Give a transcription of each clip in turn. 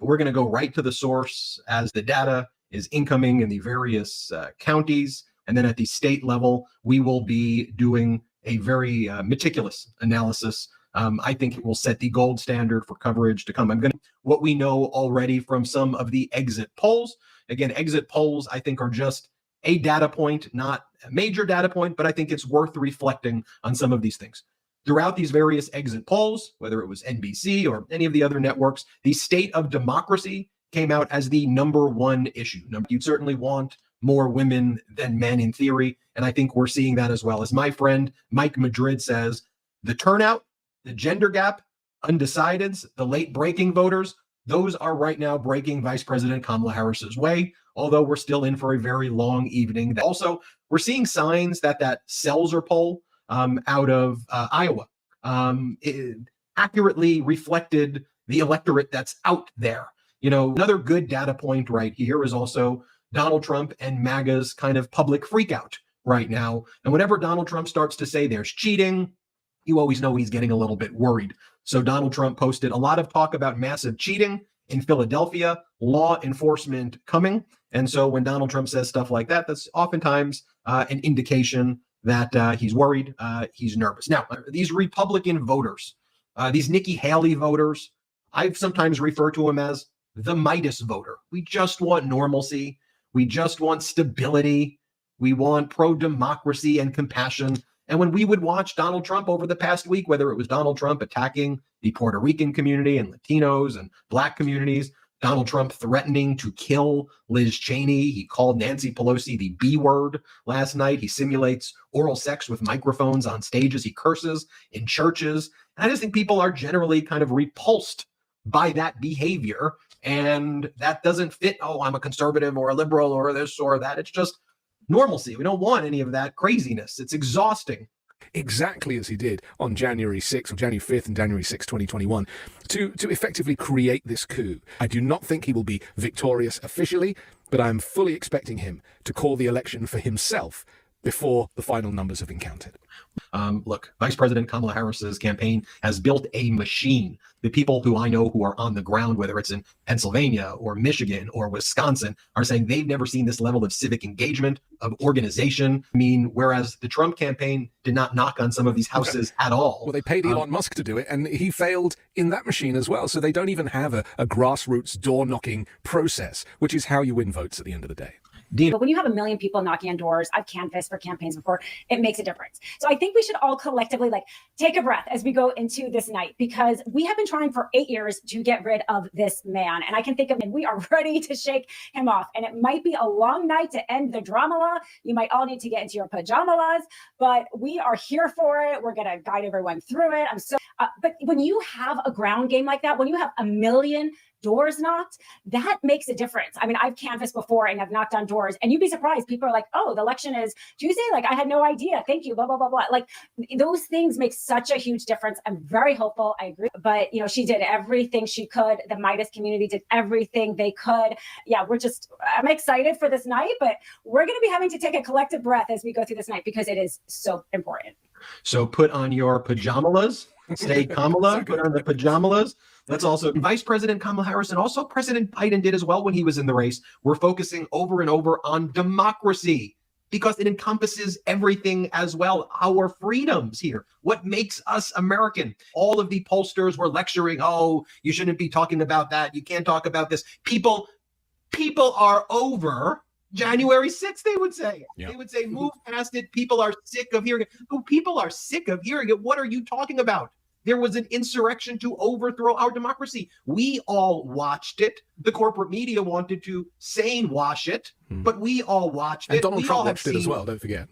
We're going to go right to the source as the data is incoming in the various counties. And then at the state level, we will be doing a very meticulous analysis. I think it will set the gold standard for coverage to come. What we know already from some of the exit polls. Again, exit polls, I think, are just a data point, not a major data point, but I think it's worth reflecting on some of these things. Throughout these various exit polls, whether it was NBC or any of the other networks, the state of democracy came out as the number one issue. You'd certainly want more women than men in theory, and I think we're seeing that as well. As my friend Mike Madrid says, the turnout, the gender gap, undecideds, the late breaking voters, those are right now breaking Vice President Kamala Harris's way, although we're still in for a very long evening. Also, we're seeing signs that Selzer poll out of Iowa it accurately reflected the electorate that's out there. Another good data point right here is also Donald Trump and MAGA's kind of public freakout right now. And whenever Donald Trump starts to say there's cheating, you always know he's getting a little bit worried. So Donald Trump posted a lot of talk about massive cheating in Philadelphia, law enforcement coming. And so when Donald Trump says stuff like that, that's oftentimes an indication that he's worried, he's nervous. Now, these Republican voters, these Nikki Haley voters, I've sometimes referred to them as the Meidas voter. We just want normalcy. We just want stability. We want pro-democracy and compassion. And when we would watch Donald Trump over the past week, whether it was Donald Trump attacking the Puerto Rican community and Latinos and Black communities, Donald Trump threatening to kill Liz Cheney. He called Nancy Pelosi the B word last night. He simulates oral sex with microphones on stages. He curses in churches. And I just think people are generally kind of repulsed by that behavior. And that doesn't fit, oh, I'm a conservative or a liberal or this or that. It's just normalcy. We don't want any of that craziness. It's exhausting. Exactly as he did on January 6th or January 5th and January 6th, 2021, to effectively create this coup. I do not think he will be victorious officially, but I am fully expecting him to call the election for himself before the final numbers have been counted. Look, Vice President Kamala Harris's campaign has built a machine. The people who I know who are on the ground, whether it's in Pennsylvania or Michigan or Wisconsin, are saying they've never seen this level of civic engagement, of organization. Whereas the Trump campaign did not knock on some of these houses at all. Well, they paid Elon Musk to do it, and he failed in that machine as well. So they don't even have a grassroots door-knocking process, which is how you win votes at the end of the day. Dina. But when you have a million people knocking on doors, I've canvassed for campaigns before, it makes a difference. So I think we should all collectively take a breath as we go into this night, because we have been trying for 8 years to get rid of this man. And I can think of him, we are ready to shake him off. And it might be a long night to end the drama. You might all need to get into your pajamas, but we are here for it. We're going to guide everyone through it. But when you have a ground game like that, when you have a million doors knocked, that makes a difference. I've canvassed before and I've knocked on doors, and you'd be surprised. People are like, oh, the election is Tuesday. I had no idea. Thank you. Blah, blah, blah, blah. Those things make such a huge difference. I'm very hopeful. I agree. But, she did everything she could. The Meidas community did everything they could. Yeah, I'm excited for this night, but we're going to be having to take a collective breath as we go through this night, because it is so important. So put on your pajamas. Stay Kamala, put on the pajamas. Let's also, Vice President Kamala Harris and also President Biden did as well when he was in the race. We're focusing over and over on democracy because it encompasses everything as well. Our freedoms here, what makes us American. All of the pollsters were lecturing, oh, you shouldn't be talking about that. You can't talk about this. People are over January 6th, they would say. Yeah. They would say, move past it. People are sick of hearing it. Oh, people are sick of hearing it. What are you talking about? There was an insurrection to overthrow our democracy. We all watched it. The corporate media wanted to sane wash it, but we all watched it. And Donald Trump watched it as well, don't forget.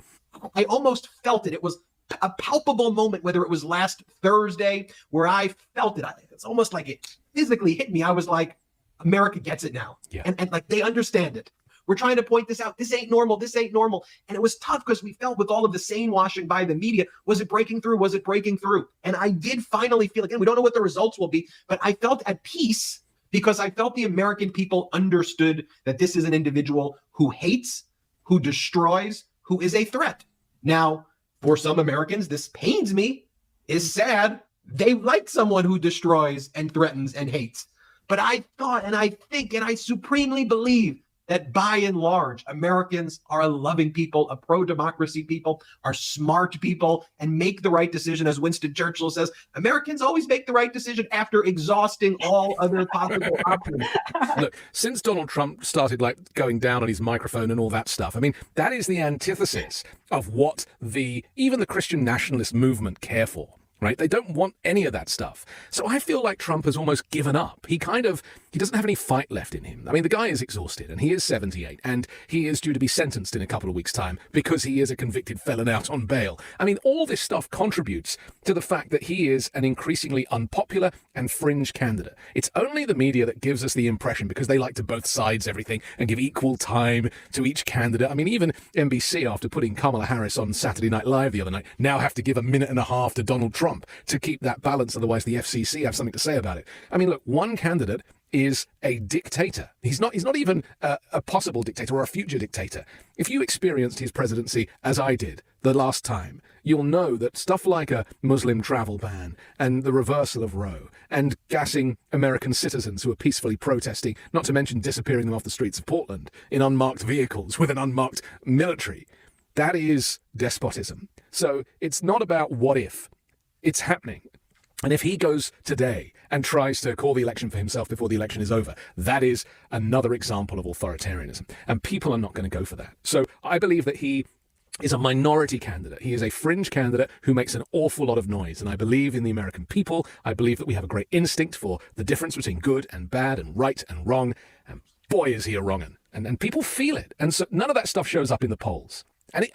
I almost felt it. It was a palpable moment, whether it was last Thursday, where I felt it. It's almost like it physically hit me. I was like, America gets it now. Yeah. And they understand it. We're trying to point this out. This ain't normal. This ain't normal. And it was tough because we felt with all of the sane washing by the media, was it breaking through? Was it breaking through? And I did finally feel, again, we don't know what the results will be, but I felt at peace because I felt the American people understood that this is an individual who hates, who destroys, who is a threat. Now, for some Americans, this pains me, is sad. They like someone who destroys and threatens and hates. But I thought, and I think, and I supremely believe that by and large, Americans are a loving people, a pro-democracy people, are smart people, and make the right decision. As Winston Churchill says, Americans always make the right decision after exhausting all other possible options. Look, since Donald Trump started going down on his microphone and all that stuff, I mean, that is the antithesis of what even the Christian nationalist movement care for. Right? They don't want any of that stuff. So I feel like Trump has almost given up. He doesn't have any fight left in him. I mean, the guy is exhausted, and he is 78, and he is due to be sentenced in a couple of weeks' time because he is a convicted felon out on bail. I mean, all this stuff contributes to the fact that he is an increasingly unpopular and fringe candidate. It's only the media that gives us the impression, because they like to both sides everything and give equal time to each candidate. I mean, even NBC, after putting Kamala Harris on Saturday Night Live the other night, now have to give a minute and a half to Donald Trump to keep that balance, otherwise the FCC have something to say about it. I mean, look, one candidate is a dictator. He's not even a possible dictator or a future dictator. If you experienced his presidency as I did the last time, you'll know that stuff like a Muslim travel ban and the reversal of Roe and gassing American citizens who are peacefully protesting, not to mention disappearing them off the streets of Portland in unmarked vehicles with an unmarked military, that is despotism. So it's not about what if. It's happening. And if he goes today and tries to call the election for himself before the election is over, that is another example of authoritarianism. And people are not going to go for that. So I believe that he is a minority candidate. He is a fringe candidate who makes an awful lot of noise. And I believe in the American people. I believe that we have a great instinct for the difference between good and bad and right and wrong. And boy, is he a wrong'un. And people feel it. And so none of that stuff shows up in the polls.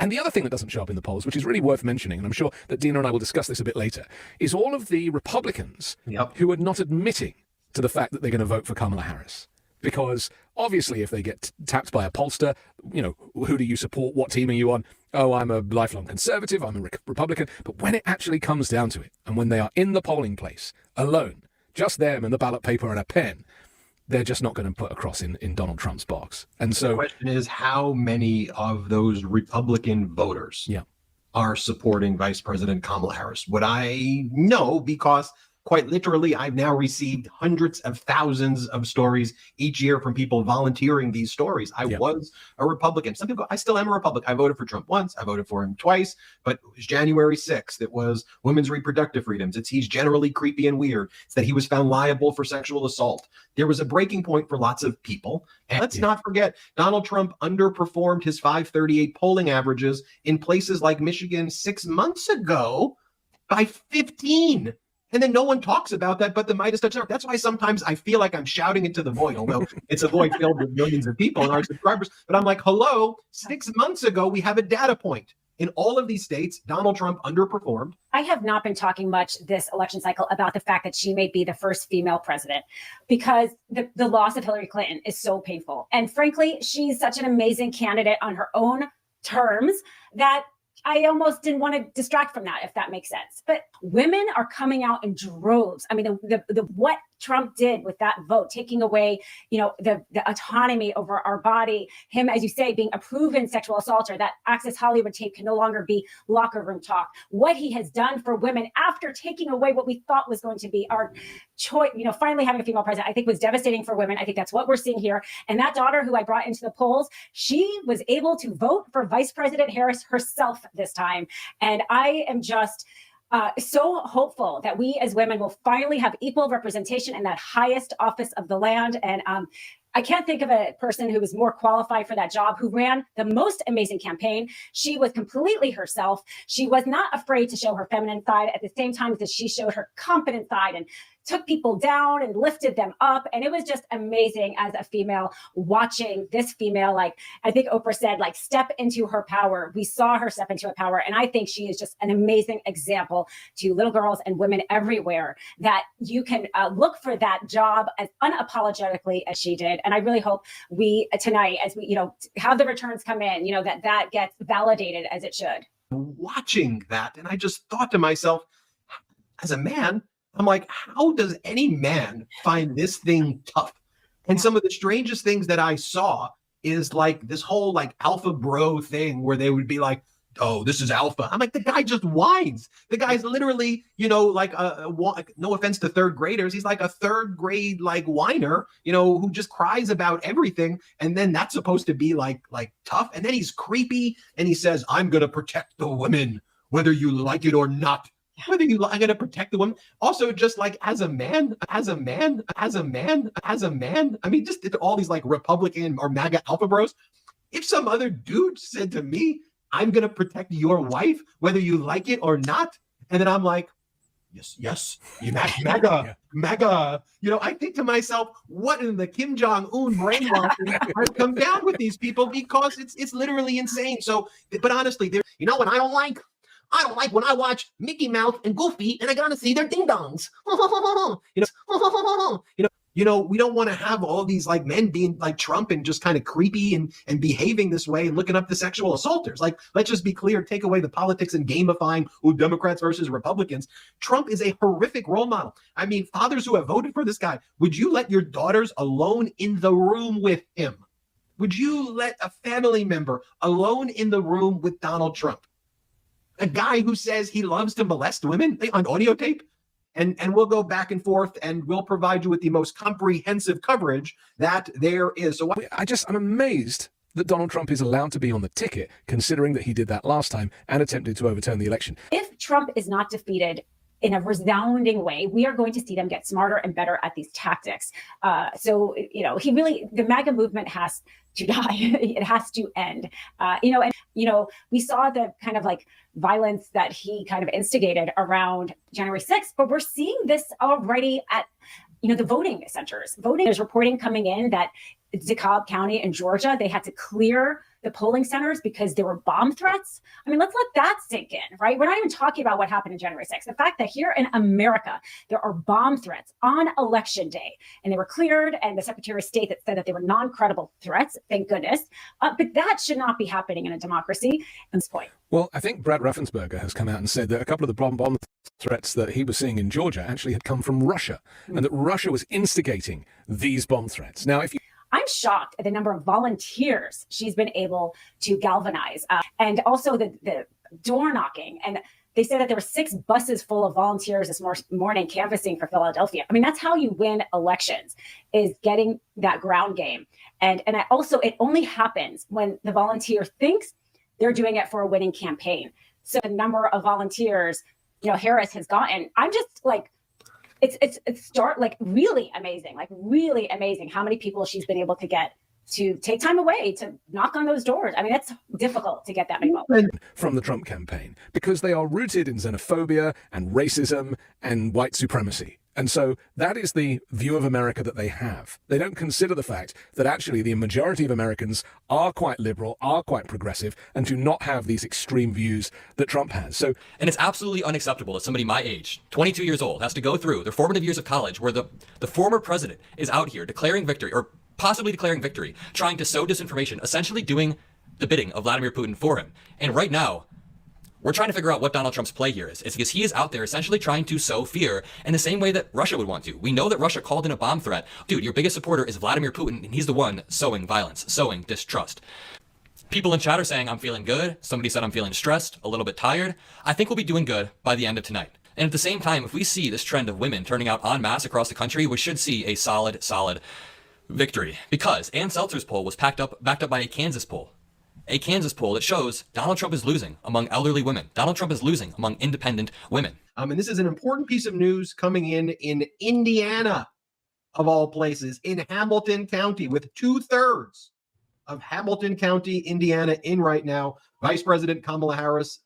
And the other thing that doesn't show up in the polls, which is really worth mentioning, and I'm sure that Dina and I will discuss this a bit later, is all of the Republicans who are not admitting to the fact that they're going to vote for Kamala Harris. Because obviously if they get tapped by a pollster, who do you support? What team are you on? Oh, I'm a lifelong conservative. I'm a Republican. But when it actually comes down to it, and when they are in the polling place alone, just them and the ballot paper and a pen, they're just not going to put across in Donald Trump's box. And so the question is, how many of those Republican voters are supporting Vice President Kamala Harris? Would I know? Because quite literally, I've now received hundreds of thousands of stories each year from people volunteering these stories. I was a Republican. Some people, I still am a Republican. I voted for Trump once. I voted for him twice. But it was January 6th. It was women's reproductive freedoms. It's he's generally creepy and weird. It's that he was found liable for sexual assault. There was a breaking point for lots of people. And let's not forget, Donald Trump underperformed his 538 polling averages in places like Michigan 6 months ago by 15. And then no one talks about that but the MeidasTouch. That's why sometimes I feel like I'm shouting into the void, although it's a void filled with millions of people and our subscribers. But I'm like, hello, 6 months ago, we have a data point. In all of these states, Donald Trump underperformed. I have not been talking much this election cycle about the fact that she may be the first female president, because the loss of Hillary Clinton is so painful. And frankly, she's such an amazing candidate on her own terms that I almost didn't want to distract from that, if that makes sense. But women are coming out in droves. I mean, the what Trump did with that vote, taking away, the autonomy over our body, him, as you say, being a proven sexual assaulter, that Access Hollywood tape can no longer be locker room talk. What he has done for women after taking away what we thought was going to be our choice, finally having a female president, I think was devastating for women. I think that's what we're seeing here. And that daughter who I brought into the polls, she was able to vote for Vice President Harris herself this time. And I am just so hopeful that we as women will finally have equal representation in that highest office of the land. And I can't think of a person who was more qualified for that job, who ran the most amazing campaign. She was completely herself. She was not afraid to show her feminine side at the same time that she showed her confident side and took people down and lifted them up. And it was just amazing as a female watching this female, like I think Oprah said, like step into her power. We saw her step into her power. And I think she is just an amazing example to little girls and women everywhere that you can look for that job as unapologetically as she did. And I really hope we tonight, as we, have the returns come in, that gets validated as it should. Watching that, and I just thought to myself, as a man, I'm like, how does any man find this thing tough? And some of the strangest things that I saw is like this whole like alpha bro thing where they would be like, oh, this is alpha. I'm like, the guy just whines. The guy's literally, like no offense to third graders, he's like a third grade like whiner, who just cries about everything. And then that's supposed to be like tough. And then he's creepy and he says, I'm gonna protect the women, whether you like it or not. I'm going to protect the woman. Also, just like as a man. I mean, just all these like Republican or MAGA alpha bros. If some other dude said to me, I'm going to protect your wife, whether you like it or not. And then I'm like, yes, MAGA. I think to myself, what in the Kim Jong-un brainwashing has come down with these people, because it's literally insane. So, but honestly, what I don't like? I don't like when I watch Mickey Mouse and Goofy and I gotta see their ding-dongs. We don't want to have all these like men being like Trump and just kind of creepy and behaving this way and looking up the sexual assaulters. Like, let's just be clear, take away the politics and gamifying Democrats versus Republicans. Trump is a horrific role model. I mean, fathers who have voted for this guy, would you let your daughters alone in the room with him? Would you let a family member alone in the room with Donald Trump? A guy who says he loves to molest women on audio tape, and we'll go back and forth and we'll provide you with the most comprehensive coverage that there is. So I'm amazed that Donald Trump is allowed to be on the ticket, considering that he did that last time and attempted to overturn the election. If Trump is not defeated in a resounding way, we are going to see them get smarter and better at these tactics. The MAGA movement has to die. It has to end. We saw the kind of like violence that he kind of instigated around January 6th, but we're seeing this already at, the voting centers. There's reporting coming in that DeKalb County in Georgia, they had to clear the polling centers because there were bomb threats. I mean, let's let that sink in, right? We're not even talking about what happened in January 6th. The fact that here in America, there are bomb threats on election day, and they were cleared, and the Secretary of State that said that they were non-credible threats, thank goodness. But that should not be happening in a democracy at this point. Well, I think Brad Raffensperger has come out and said that a couple of the bomb threats that he was seeing in Georgia actually had come from Russia, and that Russia was instigating these bomb threats. Now, I'm shocked at the number of volunteers she's been able to galvanize, and also the door knocking. And they said that there were 6 buses full of volunteers this morning canvassing for Philadelphia. I mean, that's how you win elections, is getting that ground game. And it only happens when the volunteer thinks they're doing it for a winning campaign. So the number of volunteers, Harris has gotten, I'm just like, it's really amazing how many people she's been able to get to take time away to knock on those doors. I mean, that's difficult to get that many volunteers from the Trump campaign, because they are rooted in xenophobia and racism and white supremacy. And so that is the view of America that they have. They don't consider the fact that actually the majority of Americans are quite liberal, are quite progressive, and do not have these extreme views that Trump has. And it's absolutely unacceptable that somebody my age, 22 years old, has to go through their formative years of college where the former president is out here declaring victory, or possibly declaring victory, trying to sow disinformation, essentially doing the bidding of Vladimir Putin for him. And right now, we're trying to figure out what Donald Trump's play here is. It's because he is out there essentially trying to sow fear in the same way that Russia would want to. We know that Russia called in a bomb threat. Dude, your biggest supporter is Vladimir Putin, and he's the one sowing violence, sowing distrust. People in chat are saying, I'm feeling good. Somebody said I'm feeling stressed, a little bit tired. I think we'll be doing good by the end of tonight. And at the same time, if we see this trend of women turning out en masse across the country, we should see a solid victory. Because Ann Seltzer's poll was backed up by a Kansas poll. A Kansas poll that shows Donald Trump is losing among elderly women. Donald Trump is losing among independent women. And this is an important piece of news coming in Indiana, of all places, in Hamilton County, with 2/3 of Hamilton County, Indiana in right now. Vice President Kamala Harris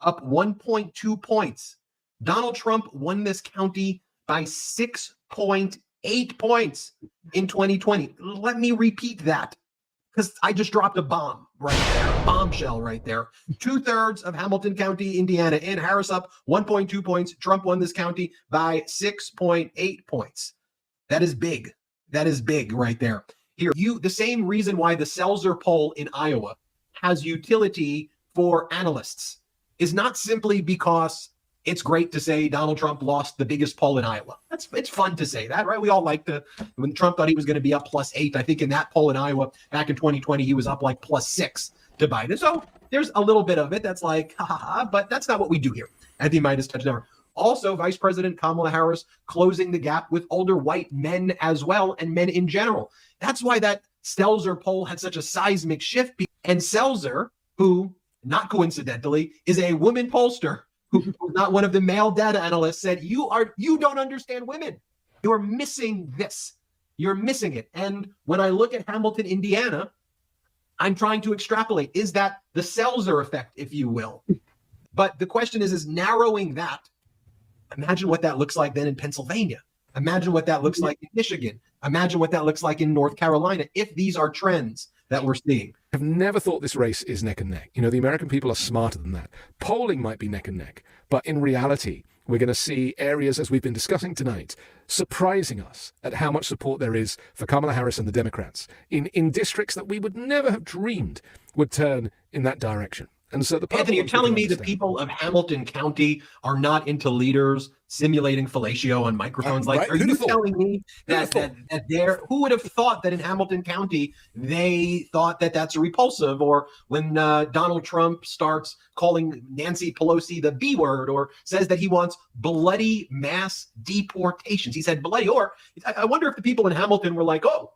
up 1.2 points. Donald Trump won this county by 6.8 points in 2020. Let me repeat that, because I just dropped a bomb right there, bombshell right there. 2/3 of Hamilton County, Indiana in. Harris up 1.2 points. Trump won this county by 6.8 points. That is big. That is big right there. Here, the same reason why the Seltzer poll in Iowa has utility for analysts is not simply because it's great to say Donald Trump lost the biggest poll in Iowa. It's fun to say that, right? We all like when Trump thought he was going to be up +8. I think in that poll in Iowa back in 2020, he was up like +6. to Biden. So there's a little bit of it that's like, ha ha ha, but that's not what we do here at the MeidasTouch Network. Also, Vice President Kamala Harris closing the gap with older white men as well, and men in general. That's why that Stelzer poll had such a seismic shift. And Stelzer, who, not coincidentally, is a woman pollster, who's not one of the male data analysts, said, you don't understand women. You're missing this. You're missing it. And when I look at Hamilton, Indiana, I'm trying to extrapolate. Is that the Stelzer effect, if you will? But the question is narrowing that. Imagine what that looks like then in Pennsylvania. Imagine what that looks like in Michigan. Imagine what that looks like in North Carolina, if these are trends that we're seeing. I've never thought this race is neck and neck. The American people are smarter than that. Polling might be neck and neck, but in reality, we're going to see areas, as we've been discussing tonight, surprising us at how much support there is for Kamala Harris and the Democrats in districts that we would never have dreamed would turn in that direction. And so Anthony, you're telling me the people of Hamilton County are not into leaders simulating fellatio on microphones? Like, are you telling me that who would have thought that in Hamilton County they thought that that's repulsive? Or when Donald Trump starts calling Nancy Pelosi the B word, or says that he wants bloody mass deportations? He said bloody. Or I wonder if the people in Hamilton were like, oh,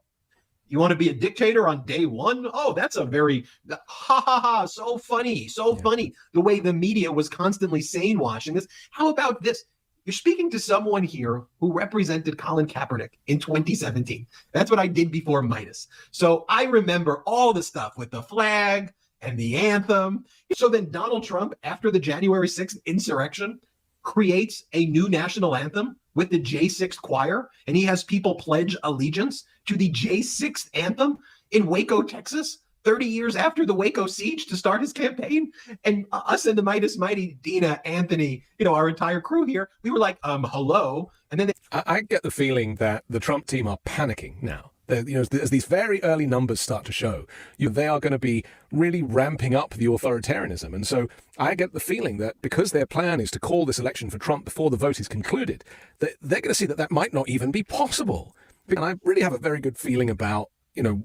you want to be a dictator on day one? Oh, that's a very so funny, funny. The way the media was constantly sane-washing this. How about this? You're speaking to someone here who represented Colin Kaepernick in 2017. That's what I did before Meidas. So I remember all the stuff with the flag and the anthem. So then Donald Trump, after the January 6th insurrection, creates a new national anthem with the J6 choir, and he has people pledge allegiance to the J6 anthem in Waco, Texas, 30 years after the Waco siege, to start his campaign. And us and the Meidas Mighty, Dina, Anthony, our entire crew here, we were like, hello. And then I get the feeling that the Trump team are panicking now. As these very early numbers start to show, they are going to be really ramping up the authoritarianism. And so I get the feeling that because their plan is to call this election for Trump before the vote is concluded, that they're going to see that might not even be possible. And I really have a very good feeling about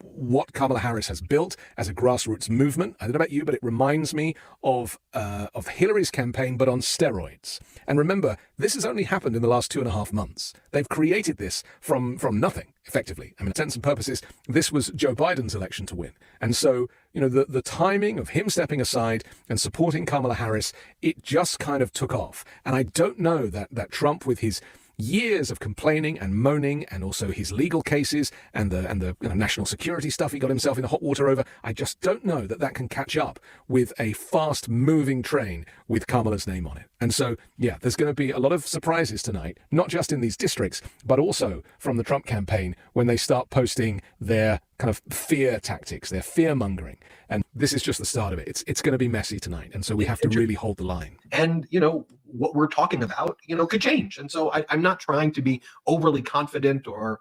what Kamala Harris has built as a grassroots movement. I don't know about you, but it reminds me of Hillary's campaign, but on steroids. And remember, this has only happened in the last 2.5 months. They've created this from nothing, effectively. I mean, to intents and purposes, this was Joe Biden's election to win. And so, the timing of him stepping aside and supporting Kamala Harris, it just kind of took off. And I don't know that Trump, with his years of complaining and moaning, and also his legal cases and the national security stuff he got himself in the hot water over, I just don't know that can catch up with a fast-moving train with Kamala's name on it. And so, yeah, there's going to be a lot of surprises tonight, not just in these districts, but also from the Trump campaign when they start posting their kind of fear tactics, their fear-mongering. And this is just the start of it. It's going to be messy tonight. And so we have to really hold the line. And, what we're talking about, could change. And so I'm not trying to be overly confident or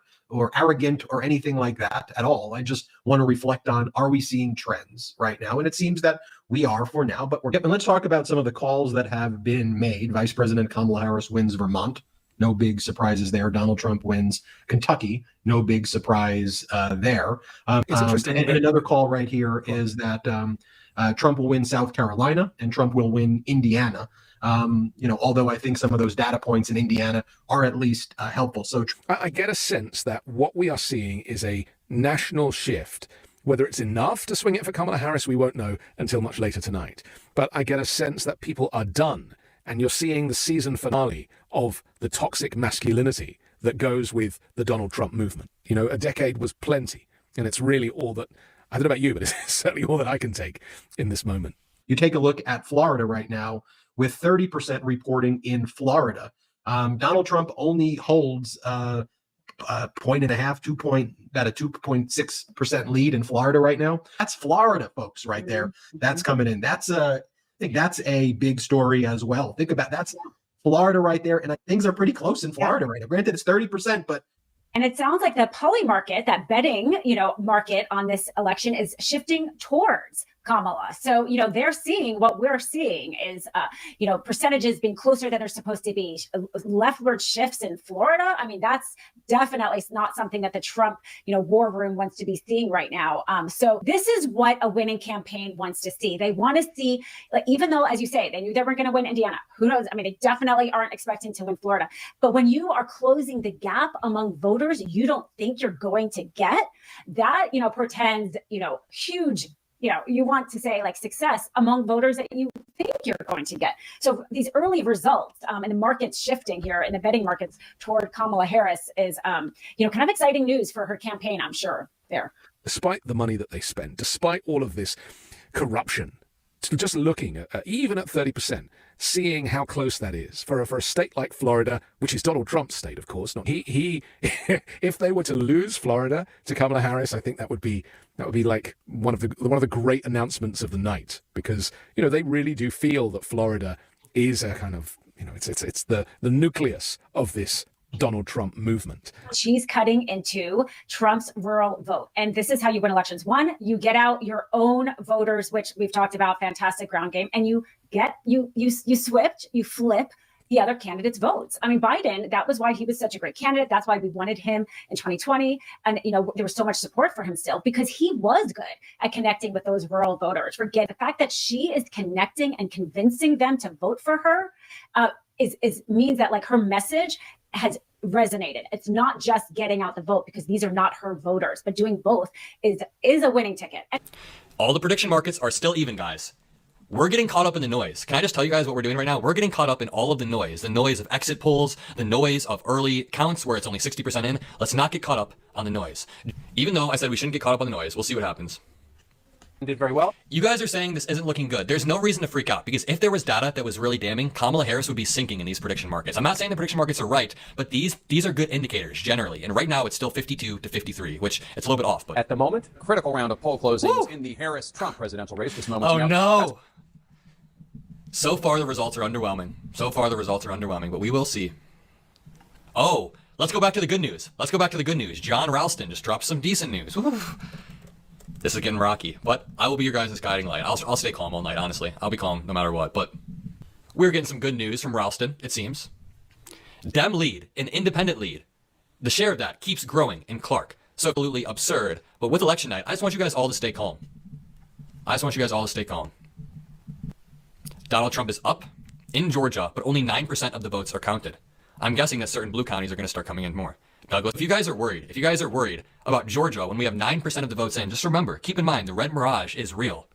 arrogant or anything like that at all. I just want to reflect on, are we seeing trends right now? And it seems that we are for now, but let's talk about some of the calls that have been made. Vice President Kamala Harris wins Vermont. No big surprises there. Donald Trump wins Kentucky. No big surprise there. It's interesting. And another call right here is that Trump will win South Carolina and Trump will win Indiana. Although I think some of those data points in Indiana are at least helpful. So I get a sense that what we are seeing is a national shift. Whether it's enough to swing it for Kamala Harris, we won't know until much later tonight. But I get a sense that people are done. And you're seeing the season finale of the toxic masculinity that goes with the Donald Trump movement. A decade was plenty. And it's really all that, I don't know about you, but it's certainly all that I can take in this moment. You take a look at Florida right now, with 30% reporting in Florida. Donald Trump only holds about a 2.6% lead in Florida right now. That's Florida, folks, right there. That's coming in. I think that's a big story as well. Think about that's Florida right there. And things are pretty close in Florida right now. Granted, it's 30%, but And it sounds like the poly market, that betting, market on this election is shifting towards Kamala. So, they're seeing what we're seeing is, percentages being closer than they're supposed to be. Leftward shifts in Florida. I mean, that's definitely not something that the Trump, war room wants to be seeing right now. So this is what a winning campaign wants to see. They want to see, like, even though, as you say, they knew they weren't going to win Indiana. Who knows? I mean, they definitely aren't expecting to win Florida. But when you are closing the gap among voters you don't think you're going to get, that, portends, huge, you want to say like success among voters that you think you're going to get. So these early results and the markets shifting here in the betting markets toward Kamala Harris is, kind of exciting news for her campaign, I'm sure, there. Despite the money that they spend, despite all of this corruption, just looking at, even at 30%, seeing how close that is for a state like Florida, which is Donald Trump's state, of course. Not he. If they were to lose Florida to Kamala Harris, I think that would be like one of the great announcements of the night, because they really do feel that Florida is a kind of it's the nucleus of this Donald Trump movement. She's cutting into Trump's rural vote. And this is how you win elections. One, you get out your own voters, which we've talked about, fantastic ground game, and you flip the other candidates' votes. I mean, Biden, that was why he was such a great candidate. That's why we wanted him in 2020. And, there was so much support for him still, because he was good at connecting with those rural voters. Forget the fact that she is connecting and convincing them to vote for her means that, like, her message has resonated. It's not just getting out the vote, because these are not her voters, but doing both is a winning ticket. All the prediction markets are still even, guys. We're getting caught up in the noise. Can I just tell you guys what we're doing right now? We're getting caught up in all of the noise of exit polls, the noise of early counts where it's only 60% in. Let's not get caught up on the noise. Even though I said we shouldn't get caught up on the noise, we'll see what happens. Did very well. You guys are saying this isn't looking good. There's no reason to freak out, because if there was data that was really damning, Kamala Harris would be sinking in these prediction markets. I'm not saying the prediction markets are right, but these are good indicators generally. And right now it's still 52 to 53, which it's a little bit off. But at the moment, critical round of poll closings in the Harris-Trump presidential race. This moment. Oh no! So far the results are underwhelming. But we will see. Oh, let's go back to the good news. John Ralston just dropped some decent news. Woo. This is getting rocky, but I will be your guys' guiding light. I'll stay calm all night, honestly. I'll be calm no matter what, but we're getting some good news from Ralston, it seems. Dem lead, an independent lead. The share of that keeps growing in Clark. So absolutely absurd, but with election night, I just want you guys all to stay calm. Donald Trump is up in Georgia, but only 9% of the votes are counted. I'm guessing that certain blue counties are going to start coming in more. Douglas, if you guys are worried about Georgia when we have 9% of the votes in, just remember, keep in mind, the red mirage is real.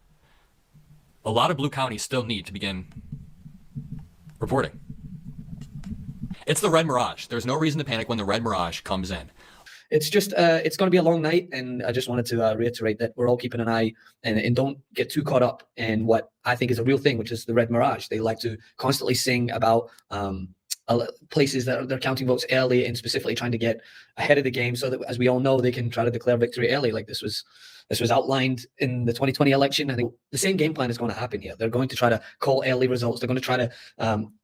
A lot of blue counties still need to begin reporting. It's the red mirage. There's no reason to panic when the red mirage comes in. It's just, it's going to be a long night, and I just wanted to reiterate that we're all keeping an eye and don't get too caught up in what I think is a real thing, which is the red mirage. They like to constantly sing about places that they're counting votes early and specifically trying to get ahead of the game so that, as we all know, they can try to declare victory early. Like this was outlined in the 2020 election. I think the same game plan is going to happen here. They're going to try to call early results. They're going to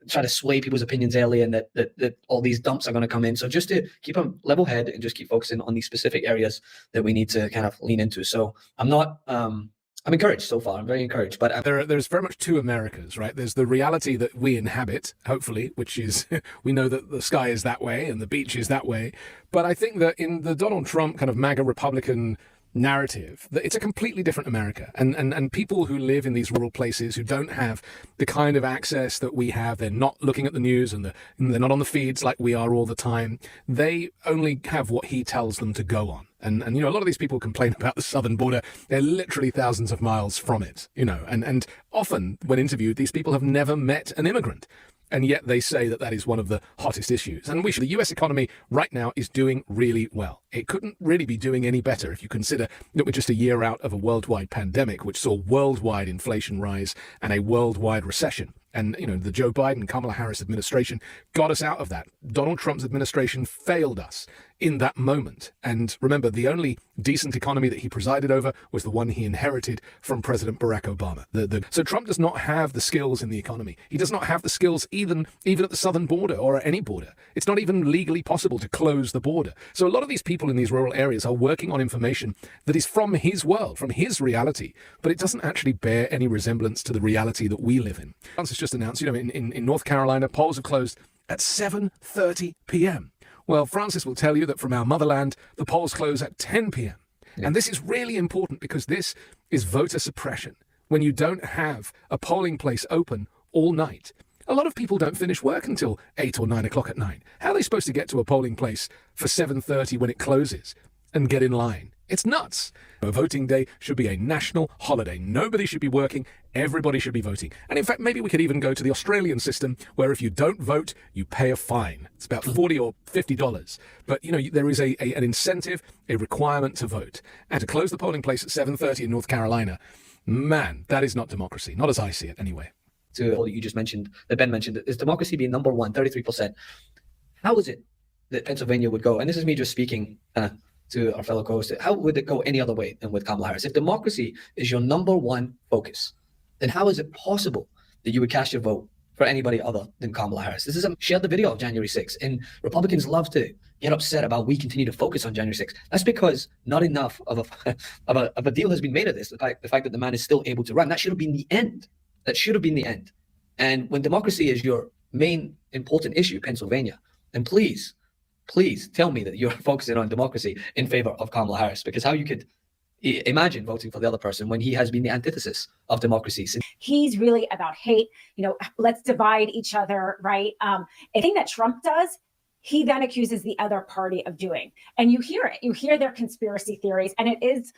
try to sway people's opinions early, and that all these dumps are going to come in. So just to keep a level head and just keep focusing on these specific areas that we need to kind of lean into. So I'm encouraged so far. I'm very encouraged. But there's very much two Americas, right? There's the reality that we inhabit, hopefully, which is we know that the sky is that way and the beach is that way. But I think that in the Donald Trump kind of MAGA Republican narrative, that it's a completely different America. And people who live in these rural places who don't have the kind of access that we have, they're not looking at the news and they're not on the feeds like we are all the time. They only have what he tells them to go on. And a lot of these people complain about the southern border. They're literally thousands of miles from it, and often when interviewed, these people have never met an immigrant. And yet they say that is one of the hottest issues. And the US economy right now is doing really well. It couldn't really be doing any better if you consider that we're just a year out of a worldwide pandemic, which saw worldwide inflation rise and a worldwide recession. And, the Joe Biden, Kamala Harris administration got us out of that. Donald Trump's administration failed us in that moment. And remember, the only decent economy that he presided over was the one he inherited from President Barack Obama. So Trump does not have the skills in the economy. He does not have the skills even at the southern border or at any border. It's not even legally possible to close the border. So a lot of these people in these rural areas are working on information that is from his world, from his reality, but it doesn't actually bear any resemblance to the reality that we live in. It's just announced, in North Carolina, polls have closed at 7:30 p.m. Well, Francis will tell you that from our motherland, the polls close at 10 p.m. And this is really important because this is voter suppression. When you don't have a polling place open all night, a lot of people don't finish work until 8 or 9 o'clock at night. How are they supposed to get to a polling place for 7:30 when it closes and get in line? It's nuts. A voting day should be a national holiday. Nobody should be working. Everybody should be voting. And in fact, maybe we could even go to the Australian system where if you don't vote, you pay a fine. It's about $40 or $50. But, you know, there is an incentive, a requirement to vote. And to close the polling place at 7:30 in North Carolina, man, that is not democracy. Not as I see it, anyway. To what you just mentioned, that Ben mentioned, is democracy being number one, 33%. How is it that Pennsylvania would go? And this is me just speaking to our fellow co-host. How would it go any other way than with Kamala Harris? If democracy is your number one focus, then how is it possible that you would cast your vote for anybody other than Kamala Harris? This is shared the video of January 6th, and Republicans love to get upset about we continue to focus on January 6th. That's because not enough of a deal has been made of this. The fact that the man is still able to run, that should have been the end. That should have been the end. And when democracy is your main important issue, Pennsylvania, then please tell me that you're focusing on democracy in favor of Kamala Harris, because how you could imagine voting for the other person when he has been the antithesis of democracy. He's really about hate. You know, let's divide each other, right? A thing that Trump does, he then accuses the other party of doing. And you hear it. You hear their conspiracy theories, and it is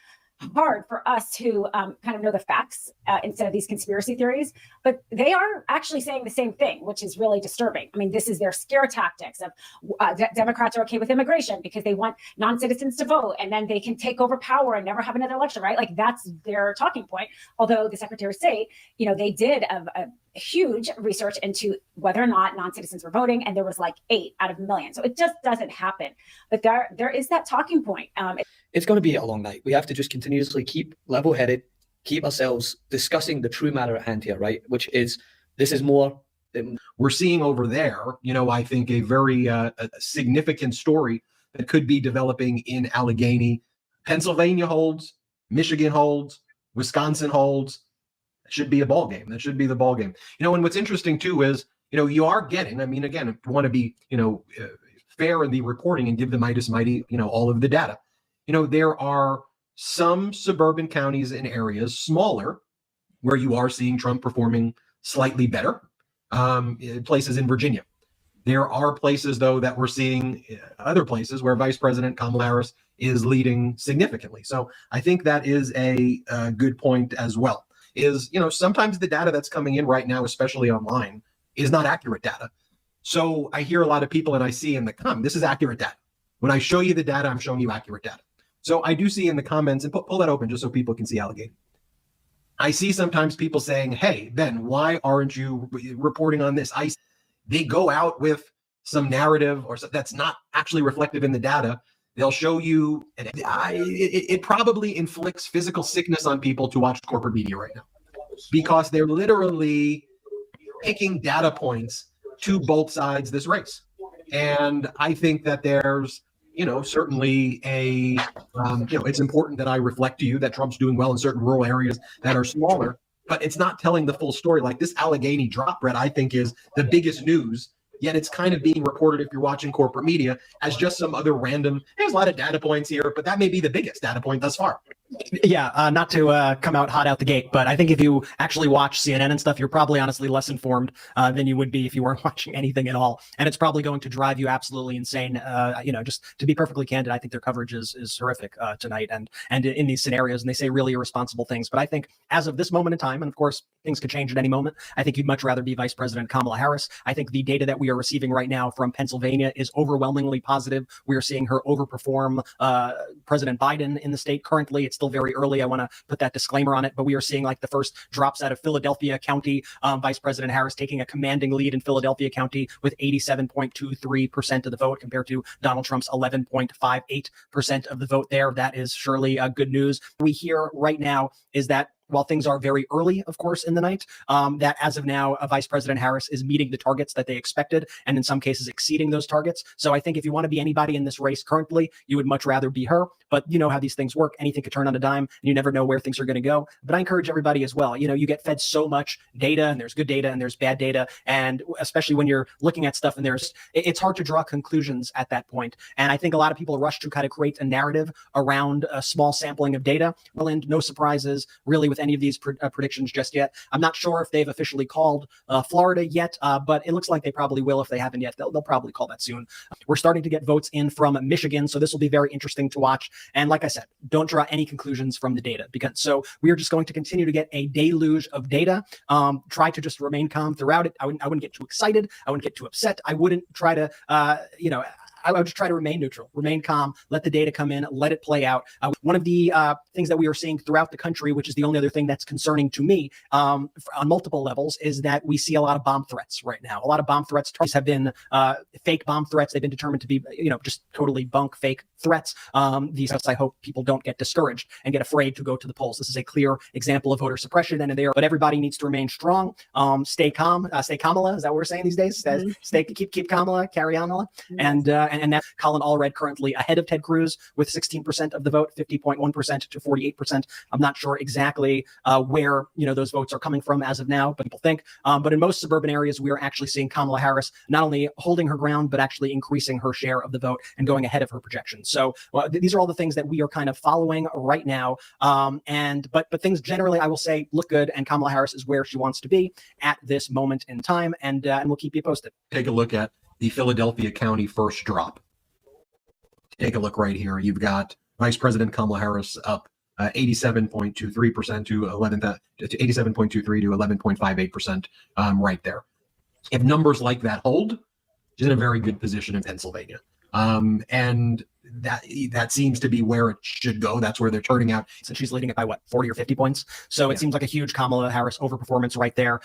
hard for us to kind of know the facts instead of these conspiracy theories, but they are actually saying the same thing, which is really disturbing. I mean, this is their scare tactics of Democrats are okay with immigration because they want non-citizens to vote, and then they can take over power and never have another election, right? Like that's their talking point. Although the Secretary of State, you know, they did a huge research into whether or not non-citizens were voting, and there was like 8 out of a million. So it just doesn't happen. But there is that talking point. It's going to be a long night. We have to just continuously keep level-headed, keep ourselves discussing the true matter at hand here, right? Which is, this is more. We're seeing over there, you know, I think a very a significant story that could be developing in Allegheny. Pennsylvania holds, Michigan holds, Wisconsin holds. It should be a ball game. That should be the ball game. You know, and what's interesting too is, you know, you are getting, I mean, again, if you want to be, you know, fair in the reporting and give the Meidas Mighty, you know, all of the data. You know, there are some suburban counties and areas, smaller, where you are seeing Trump performing slightly better. Places in Virginia. There are places, though, that we're seeing other places where Vice President Kamala Harris is leading significantly. So I think that is a good point as well. Is, you know, sometimes the data that's coming in right now, especially online, is not accurate data. So I hear a lot of people and I see in the comments, this is accurate data. When I show you the data, I'm showing you accurate data. So I do see in the comments, and pull that open just so people can see Allegheny. I see sometimes people saying, hey, Ben, why aren't you reporting on this? They go out with some narrative or that's not actually reflective in the data. They'll show you, and it probably inflicts physical sickness on people to watch corporate media right now, because they're literally picking data points to both sides this race. And I think that there's, you know, certainly you know, it's important that I reflect to you that Trump's doing well in certain rural areas that are smaller, but it's not telling the full story. Like this Allegheny drop, Brett, I think is the biggest news, yet it's kind of being reported, if you're watching corporate media, as just some other random, there's a lot of data points here, but that may be the biggest data point thus far. Yeah, not to come out hot out the gate, but I think if you actually watch CNN and stuff, you're probably honestly less informed than you would be if you weren't watching anything at all. And it's probably going to drive you absolutely insane. You know, just to be perfectly candid, I think their coverage is horrific tonight and in these scenarios, and they say really irresponsible things. But I think as of this moment in time, and of course things could change at any moment, I think you'd much rather be Vice President Kamala Harris. I think the data that we are receiving right now from Pennsylvania is overwhelmingly positive. We are seeing her overperform President Biden in the state. Currently, it's still very early. I want to put that disclaimer on it, but we are seeing like the first drops out of Philadelphia County. Vice President Harris taking a commanding lead in Philadelphia County with 87.23% of the vote compared to Donald Trump's 11.58% of the vote there. That is surely good news. We hear right now is that while things are very early, of course, in the night, that as of now, Vice President Harris is meeting the targets that they expected, and in some cases exceeding those targets. So I think if you want to be anybody in this race currently, you would much rather be her. But you know how these things work. Anything could turn on a dime, and you never know where things are going to go. But I encourage everybody as well. You get fed so much data, and there's good data and there's bad data. And especially when you're looking at stuff and it's hard to draw conclusions at that point. And I think a lot of people rush to kind of create a narrative around a small sampling of data. Well, and no surprises really with any of these predictions just yet. I'm not sure if they've officially called Florida yet, but it looks like they probably will. If they haven't yet, they'll probably call that soon. We're starting to get votes in from Michigan, so this will be very interesting to watch. And like I said, don't draw any conclusions from the data, because so we are just going to continue to get a deluge of data. Try to just remain calm throughout it. I wouldn't get too excited. I wouldn't get too upset. I wouldn't try to, I would just try to remain neutral, remain calm, let the data come in, let it play out. One of the things that we are seeing throughout the country, which is the only other thing that's concerning to me on multiple levels, is that we see a lot of bomb threats right now. A lot of bomb threats have been fake bomb threats. They've been determined to be, just totally bunk fake threats. These, I hope people don't get discouraged and get afraid to go to the polls. This is a clear example of voter suppression, but everybody needs to remain strong. Stay calm. Stay Kamala. Is that what we're saying these days? Keep Kamala, carry on, and that's Colin Allred currently ahead of Ted Cruz with 16% of the vote, 50.1% to 48%. I'm not sure exactly where those votes are coming from as of now, but people think. But in most suburban areas, we are actually seeing Kamala Harris not only holding her ground, but actually increasing her share of the vote and going ahead of her projections. So these are all the things that we are kind of following right now. But things generally, I will say, look good, and Kamala Harris is where she wants to be at this moment in time, and we'll keep you posted. Take a look at the Philadelphia County first drop. Take a look right here. You've got Vice President Kamala Harris up 87.23% to 87.23 to 11.58% right there. If numbers like that hold, she's in a very good position in Pennsylvania. And that seems to be where it should go. That's where they're turning out. So she's leading it by 40 or 50 points. So it seems like a huge Kamala Harris overperformance right there.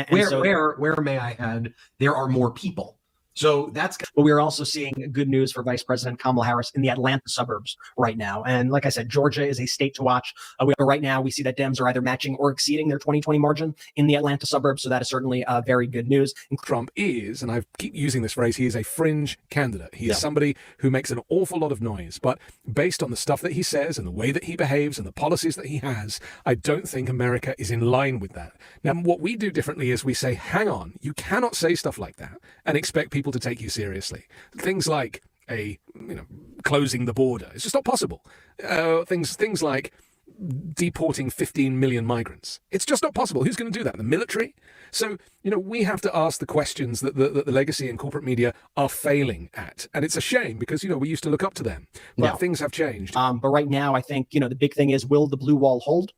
Where may I add, there are more people. So that's. But we are also seeing good news for Vice President Kamala Harris in the Atlanta suburbs right now. And like I said, Georgia is a state to watch. Right now, we see that Dems are either matching or exceeding their 2020 margin in the Atlanta suburbs. So that is certainly very good news. Trump is, and I keep using this phrase, he is a fringe candidate. He is somebody who makes an awful lot of noise. But based on the stuff that he says and the way that he behaves and the policies that he has, I don't think America is in line with that. Now, what we do differently is we say, hang on, you cannot say stuff like that and expect people to take you seriously. Things like closing the border, it's just not possible. Things like deporting 15 million migrants, it's just not possible. Who's going to do that? The military? So we have to ask the questions that the legacy and corporate media are failing at, and it's a shame because we used to look up to them, but things have changed. But right now, I think the big thing is, will the blue wall hold?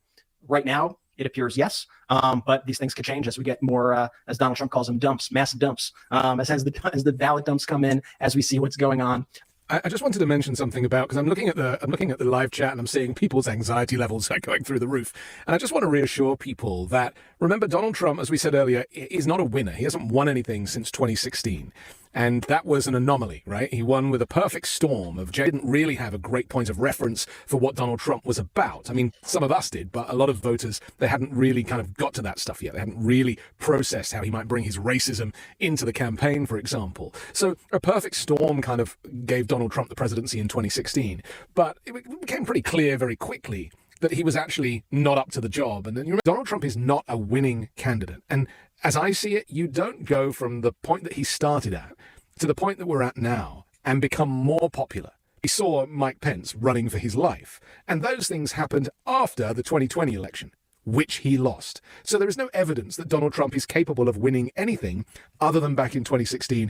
Right now, it appears yes, but these things could change as we get more, as Donald Trump calls them, dumps, massive dumps, as the ballot dumps come in, as we see what's going on. I just wanted to mention something about, because I'm looking at the live chat and I'm seeing people's anxiety levels are going through the roof, and I just want to reassure people that, remember, Donald Trump, as we said earlier, is not a winner. He hasn't won anything since 2016. And that was an anomaly, right? He won with a perfect storm of didn't really have a great point of reference for what Donald Trump was about. I mean, some of us did, but a lot of voters, they hadn't really kind of got to that stuff yet. They hadn't really processed how he might bring his racism into the campaign, for example. So a perfect storm kind of gave Donald Trump the presidency in 2016. But it became pretty clear very quickly that he was actually not up to the job. And then Donald Trump is not a winning candidate. And as I see it, you don't go from the point that he started at to the point that we're at now and become more popular. We saw Mike Pence running for his life, and those things happened after the 2020 election, which he lost. So there is no evidence that Donald Trump is capable of winning anything other than back in 2016.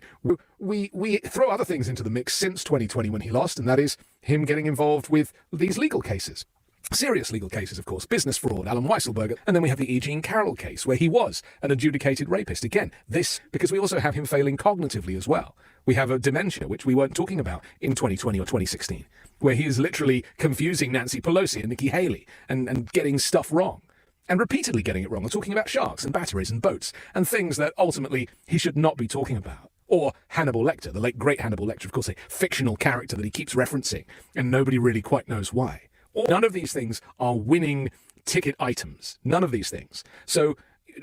We throw other things into the mix since 2020 when he lost, and that is him getting involved with these legal cases. Serious legal cases, of course, business fraud, Alan Weisselberger, and then we have the E. Jean Carroll case, where he was an adjudicated rapist. Again, this, because we also have him failing cognitively as well. We have a dementia, which we weren't talking about in 2020 or 2016, where he is literally confusing Nancy Pelosi and Nikki Haley and getting stuff wrong, and repeatedly getting it wrong. We're talking about sharks and batteries and boats and things that ultimately he should not be talking about. Or Hannibal Lecter, the late great Hannibal Lecter, of course, a fictional character that he keeps referencing, and nobody really quite knows why. None of these things are winning ticket items, none of these things. So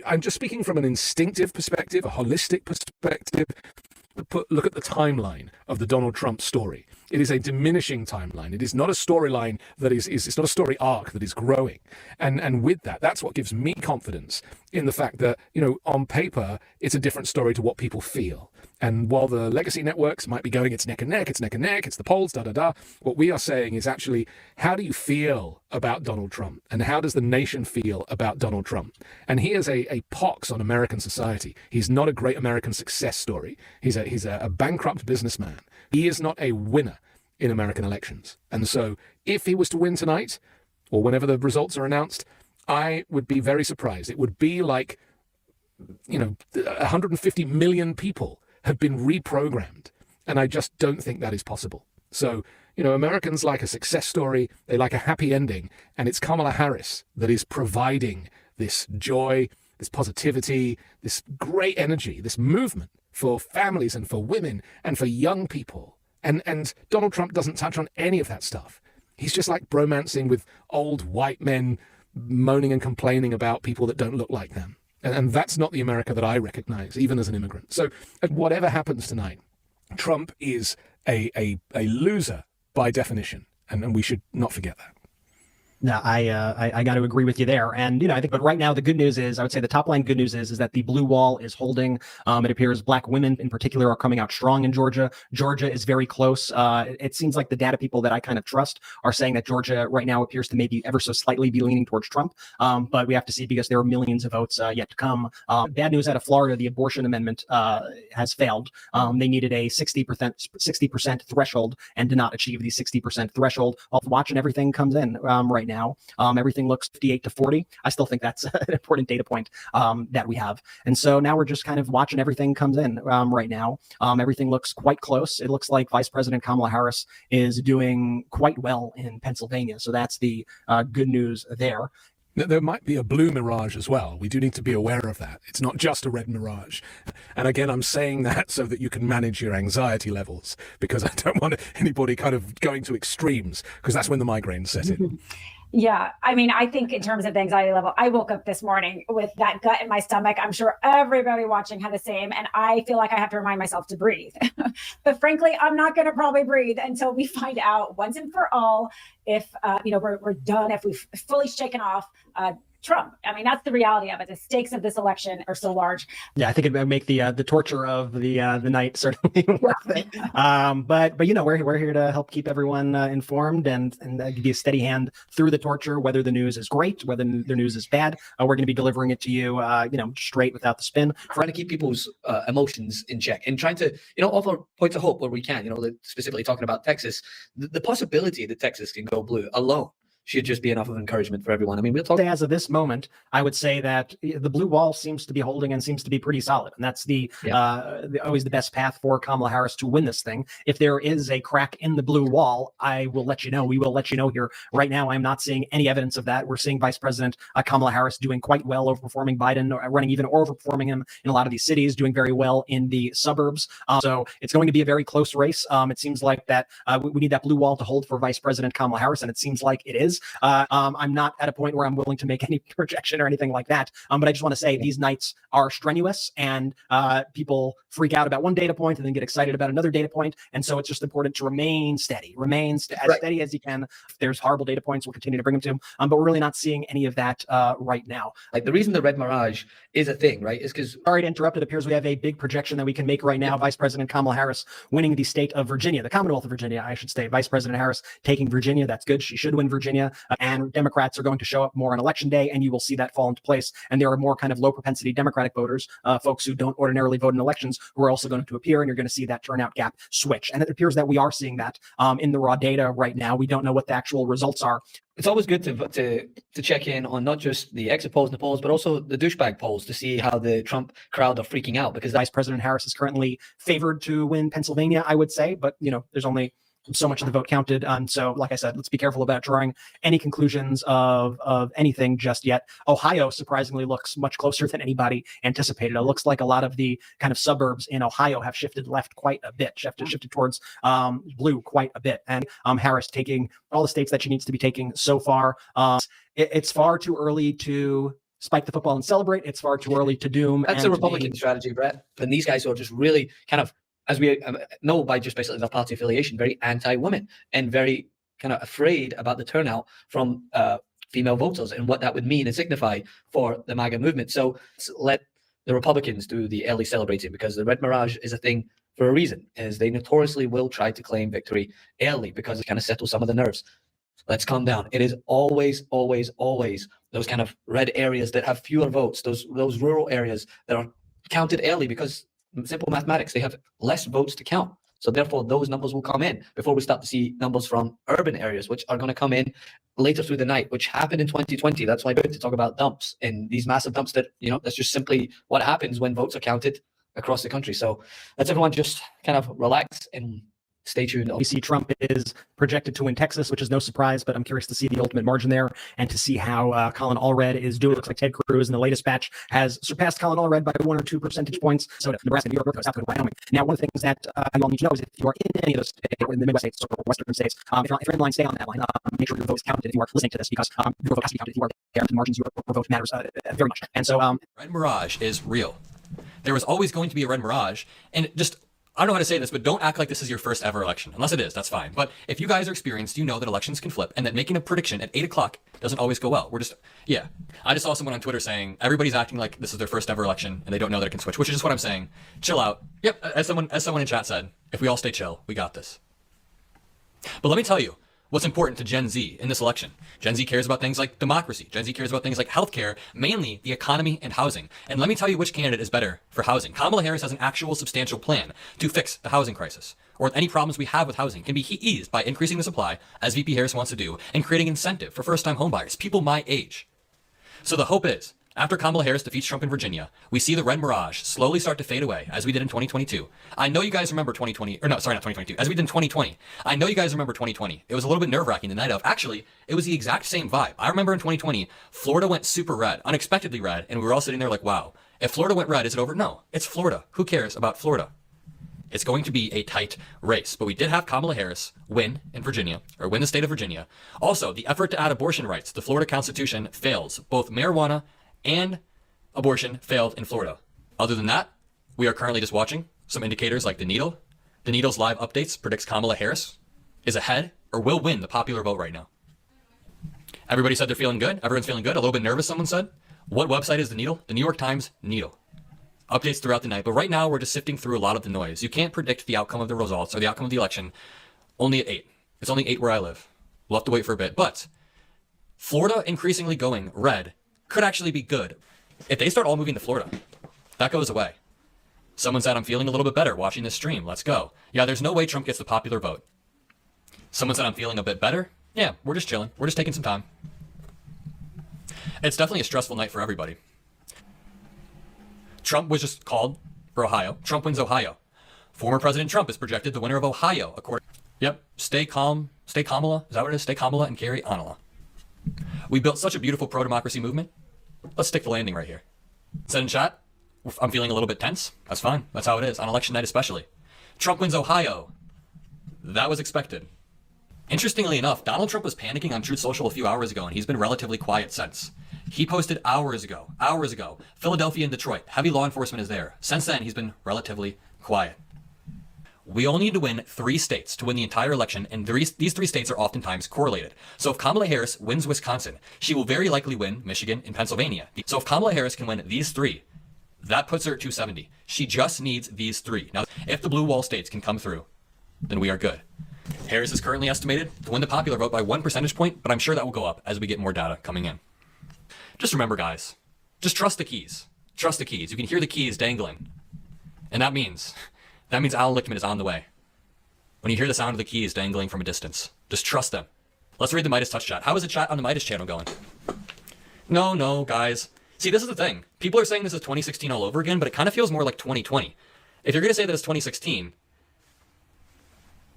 I'm just speaking from an instinctive perspective, a holistic perspective. Look at the timeline of the Donald Trump story. It is a diminishing timeline. It is not a storyline that it's not a story arc that is growing. And with that, that's what gives me confidence in the fact that, on paper, it's a different story to what people feel. And while the legacy networks might be going, it's neck and neck, it's the polls, what we are saying is actually, how do you feel about Donald Trump? And how does the nation feel about Donald Trump? And he is a pox on American society. He's not a great American success story. He's a bankrupt businessman. He is not a winner in American elections. And so if he was to win tonight, or whenever the results are announced, I would be very surprised. It would be like, 150 million people have been reprogrammed. And I just don't think that is possible. So, Americans like a success story. They like a happy ending. And it's Kamala Harris that is providing this joy, this positivity, this great energy, this movement for families and for women and for young people. And Donald Trump doesn't touch on any of that stuff. He's just like bromancing with old white men moaning and complaining about people that don't look like them. And that's not the America that I recognize, even as an immigrant. So whatever happens tonight, Trump is a loser by definition. And we should not forget that. No, I got to agree with you there. And, I think, but right now the good news is, I would say the top line good news is that the blue wall is holding. It appears Black women in particular are coming out strong in Georgia. Georgia is very close. It seems like the data people that I kind of trust are saying that Georgia right now appears to maybe ever so slightly be leaning towards Trump. But we have to see, because there are millions of votes yet to come. Bad news out of Florida, the abortion amendment has failed. They needed a 60% threshold and did not achieve the 60% threshold. I'll watch and everything comes in right now. Everything looks 58-40. I still think that's an important data point that we have. And so now we're just kind of watching everything comes in right now. Everything looks quite close. It looks like Vice President Kamala Harris is doing quite well in Pennsylvania. So that's the good news there. There might be a blue mirage as well. We do need to be aware of that. It's not just a red mirage. And again, I'm saying that so that you can manage your anxiety levels, because I don't want anybody kind of going to extremes, because that's when the migraines set in. Yeah, I mean, I think in terms of the anxiety level, I woke up this morning with that gut in my stomach. I'm sure everybody watching had the same. And I feel like I have to remind myself to breathe. But frankly, I'm not going to probably breathe until we find out once and for all if, we're done, if we've fully shaken off Trump. I mean, that's the reality of it. The stakes of this election are so large. Yeah, I think it would make the torture of the night certainly worth it. But we're here to help keep everyone informed and give you a steady hand through the torture. Whether the news is great, whether the news is bad, we're going to be delivering it to you, straight without the spin. Trying to keep people's emotions in check and trying to, offer points of hope where we can. Specifically talking about Texas, the possibility that Texas can go blue alone should just be enough of encouragement for everyone. I mean, we'll talk. As of this moment, I would say that the blue wall seems to be holding and seems to be pretty solid. And that's always the best path for Kamala Harris to win this thing. If there is a crack in the blue wall, I will let you know. We will let you know here. Right now, I'm not seeing any evidence of that. We're seeing Vice President Kamala Harris doing quite well, overperforming Biden, running even overperforming him in a lot of these cities, doing very well in the suburbs. So it's going to be a very close race. It seems like that we need that blue wall to hold for Vice President Kamala Harris, and it seems like it is. I'm not at a point where I'm willing to make any projection or anything like that. But I just want to say these nights are strenuous, and people freak out about one data point and then get excited about another data point. And so it's just important to remain steady, steady as you can. If there's horrible data points, we'll continue to bring them to them. But we're really not seeing any of that right now. Like, the reason the red mirage is a thing, right, is because... Sorry to interrupt. It appears we have a big projection that we can make right now. Vice President Kamala Harris winning the state of Virginia, the Commonwealth of Virginia, I should say. Vice President Harris taking Virginia. That's good. She should win Virginia. And Democrats are going to show up more on election day, and you will see that fall into place. And there are more kind of low propensity Democratic voters, folks who don't ordinarily vote in elections, who are also going to appear, and you're going to see that turnout gap switch. And it appears that we are seeing that in the raw data right now. We don't know what the actual results are. It's always good to check in on not just the exit polls and the polls, but also the douchebag polls to see how the Trump crowd are freaking out, because Vice President Harris is currently favored to win Pennsylvania, I would say, but there's only so much of the vote counted. So like I said, let's be careful about drawing any conclusions of anything just yet. Ohio surprisingly looks much closer than anybody anticipated. It looks like a lot of the kind of suburbs in Ohio have shifted left quite a bit, shifted towards blue quite a bit. And Harris taking all the states that she needs to be taking so far. it's far too early to spike the football and celebrate. It's far too early to doom. That's and a to Republican be- strategy, Brett. And these guys who are just really kind of, as we know by just basically their party affiliation, very anti-women and very kind of afraid about the turnout from female voters and what that would mean and signify for the MAGA movement. So let the Republicans do the early celebrating, because the Red Mirage is a thing for a reason, as they notoriously will try to claim victory early because it kind of settles some of the nerves. Let's calm down. It is always, always, always those kind of red areas that have fewer votes, those rural areas that are counted early because simple mathematics, they have less votes to count. So therefore, those numbers will come in before we start to see numbers from urban areas, which are going to come in later through the night, which happened in 2020. That's why I good to talk about dumps and these massive dumps that, that's just simply what happens when votes are counted across the country. So let's everyone just kind of relax and stay tuned. We see Trump is projected to win Texas, which is no surprise, but I'm curious to see the ultimate margin there and to see how Colin Allred is doing. It looks like Ted Cruz in the latest batch has surpassed Colin Allred by 1 or 2 percentage points. So Nebraska, New York, North Dakota, South Dakota, Wyoming. Now, one of the things that you all need to know is if you are in any of those states, or in the Midwest states or Western states, if you're in line, stay on that line. Make sure your vote is counted if you are listening to this, because your vote has to be counted if you are there. The margins, your vote matters very much. And so, Red Mirage is real. There was always going to be a Red Mirage, and just, I don't know how to say this, but don't act like this is your first ever election. Unless it is, that's fine. But if you guys are experienced, you know that elections can flip and that making a prediction at 8 o'clock doesn't always go well. I just saw someone on Twitter saying everybody's acting like this is their first ever election and they don't know that it can switch, which is just what I'm saying. Chill out. Yep, as someone in chat said, if we all stay chill, we got this. But let me tell you what's important to Gen Z in this election. Gen Z cares about things like democracy. Gen Z cares about things like healthcare, mainly the economy and housing. And let me tell you which candidate is better for housing. Kamala Harris has an actual substantial plan to fix the housing crisis, or any problems we have with housing can be eased by increasing the supply, as VP Harris wants to do, and creating incentive for first-time homebuyers, people my age. So the hope is, after Kamala Harris defeats Trump in Virginia, we see the Red Mirage slowly start to fade away, as we did in 2022. I know you guys remember 2020, or no, sorry, not 2022, as we did in 2020. I know you guys remember 2020. It was a little bit nerve-wracking the night of. Actually, it was the exact same vibe. I remember in 2020, Florida went super red, unexpectedly red, and we were all sitting there like, wow, if Florida went red, is it over? No, it's Florida. Who cares about Florida? It's going to be a tight race, but we did have Kamala Harris win in Virginia, or win the state of Virginia. Also, the effort to add abortion rights to the Florida Constitution fails. Both marijuana and abortion failed in Florida. Other than that, we are currently just watching some indicators like the Needle. The Needle's live updates predicts Kamala Harris is ahead or will win the popular vote right now. Everybody said they're feeling good. Everyone's feeling good. A little bit nervous, someone said. What website is the Needle? The New York Times Needle. Updates throughout the night. But right now, we're just sifting through a lot of the noise. You can't predict the outcome of the results or the outcome of the election only at 8. It's only 8 where I live. We'll have to wait for a bit. But Florida increasingly going red could actually be good. If they start all moving to Florida, that goes away. Someone said, I'm feeling a little bit better watching this stream. Let's go. Yeah, there's no way Trump gets the popular vote. Someone said, I'm feeling a bit better. Yeah, we're just chilling. We're just taking some time. It's definitely a stressful night for everybody. Trump was just called for Ohio. Trump wins Ohio. Former President Trump is projected the winner of Ohio, according. Yep, stay calm. Stay Kamala. Is that what it is? Stay Kamala and carry Anala. We built such a beautiful pro-democracy movement. Let's stick the landing right here. Said in chat, I'm feeling a little bit tense. That's fine. That's how it is, on election night especially. Trump wins Ohio. That was expected. Interestingly enough, Donald Trump was panicking on Truth Social a few hours ago, and he's been relatively quiet since. He posted hours ago, Philadelphia and Detroit, heavy law enforcement is there. Since then, he's been relatively quiet. We only need to win 3 states to win the entire election, and these 3 states are oftentimes correlated. So if Kamala Harris wins Wisconsin, she will very likely win Michigan and Pennsylvania. So if Kamala Harris can win these 3, that puts her at 270. She just needs these 3. Now, if the blue wall states can come through, then we are good. Harris is currently estimated to win the popular vote by 1 percentage point, but I'm sure that will go up as we get more data coming in. Just remember, guys, just trust the keys. Trust the keys. You can hear the keys dangling. And that means Alan Lichtman is on the way. When you hear the sound of the keys dangling from a distance, just trust them. Let's read the MeidasTouch chat. How is the chat on the Meidas channel going? No, guys. See, this is the thing. People are saying this is 2016 all over again, but it kind of feels more like 2020. If you're going to say that it's 2016,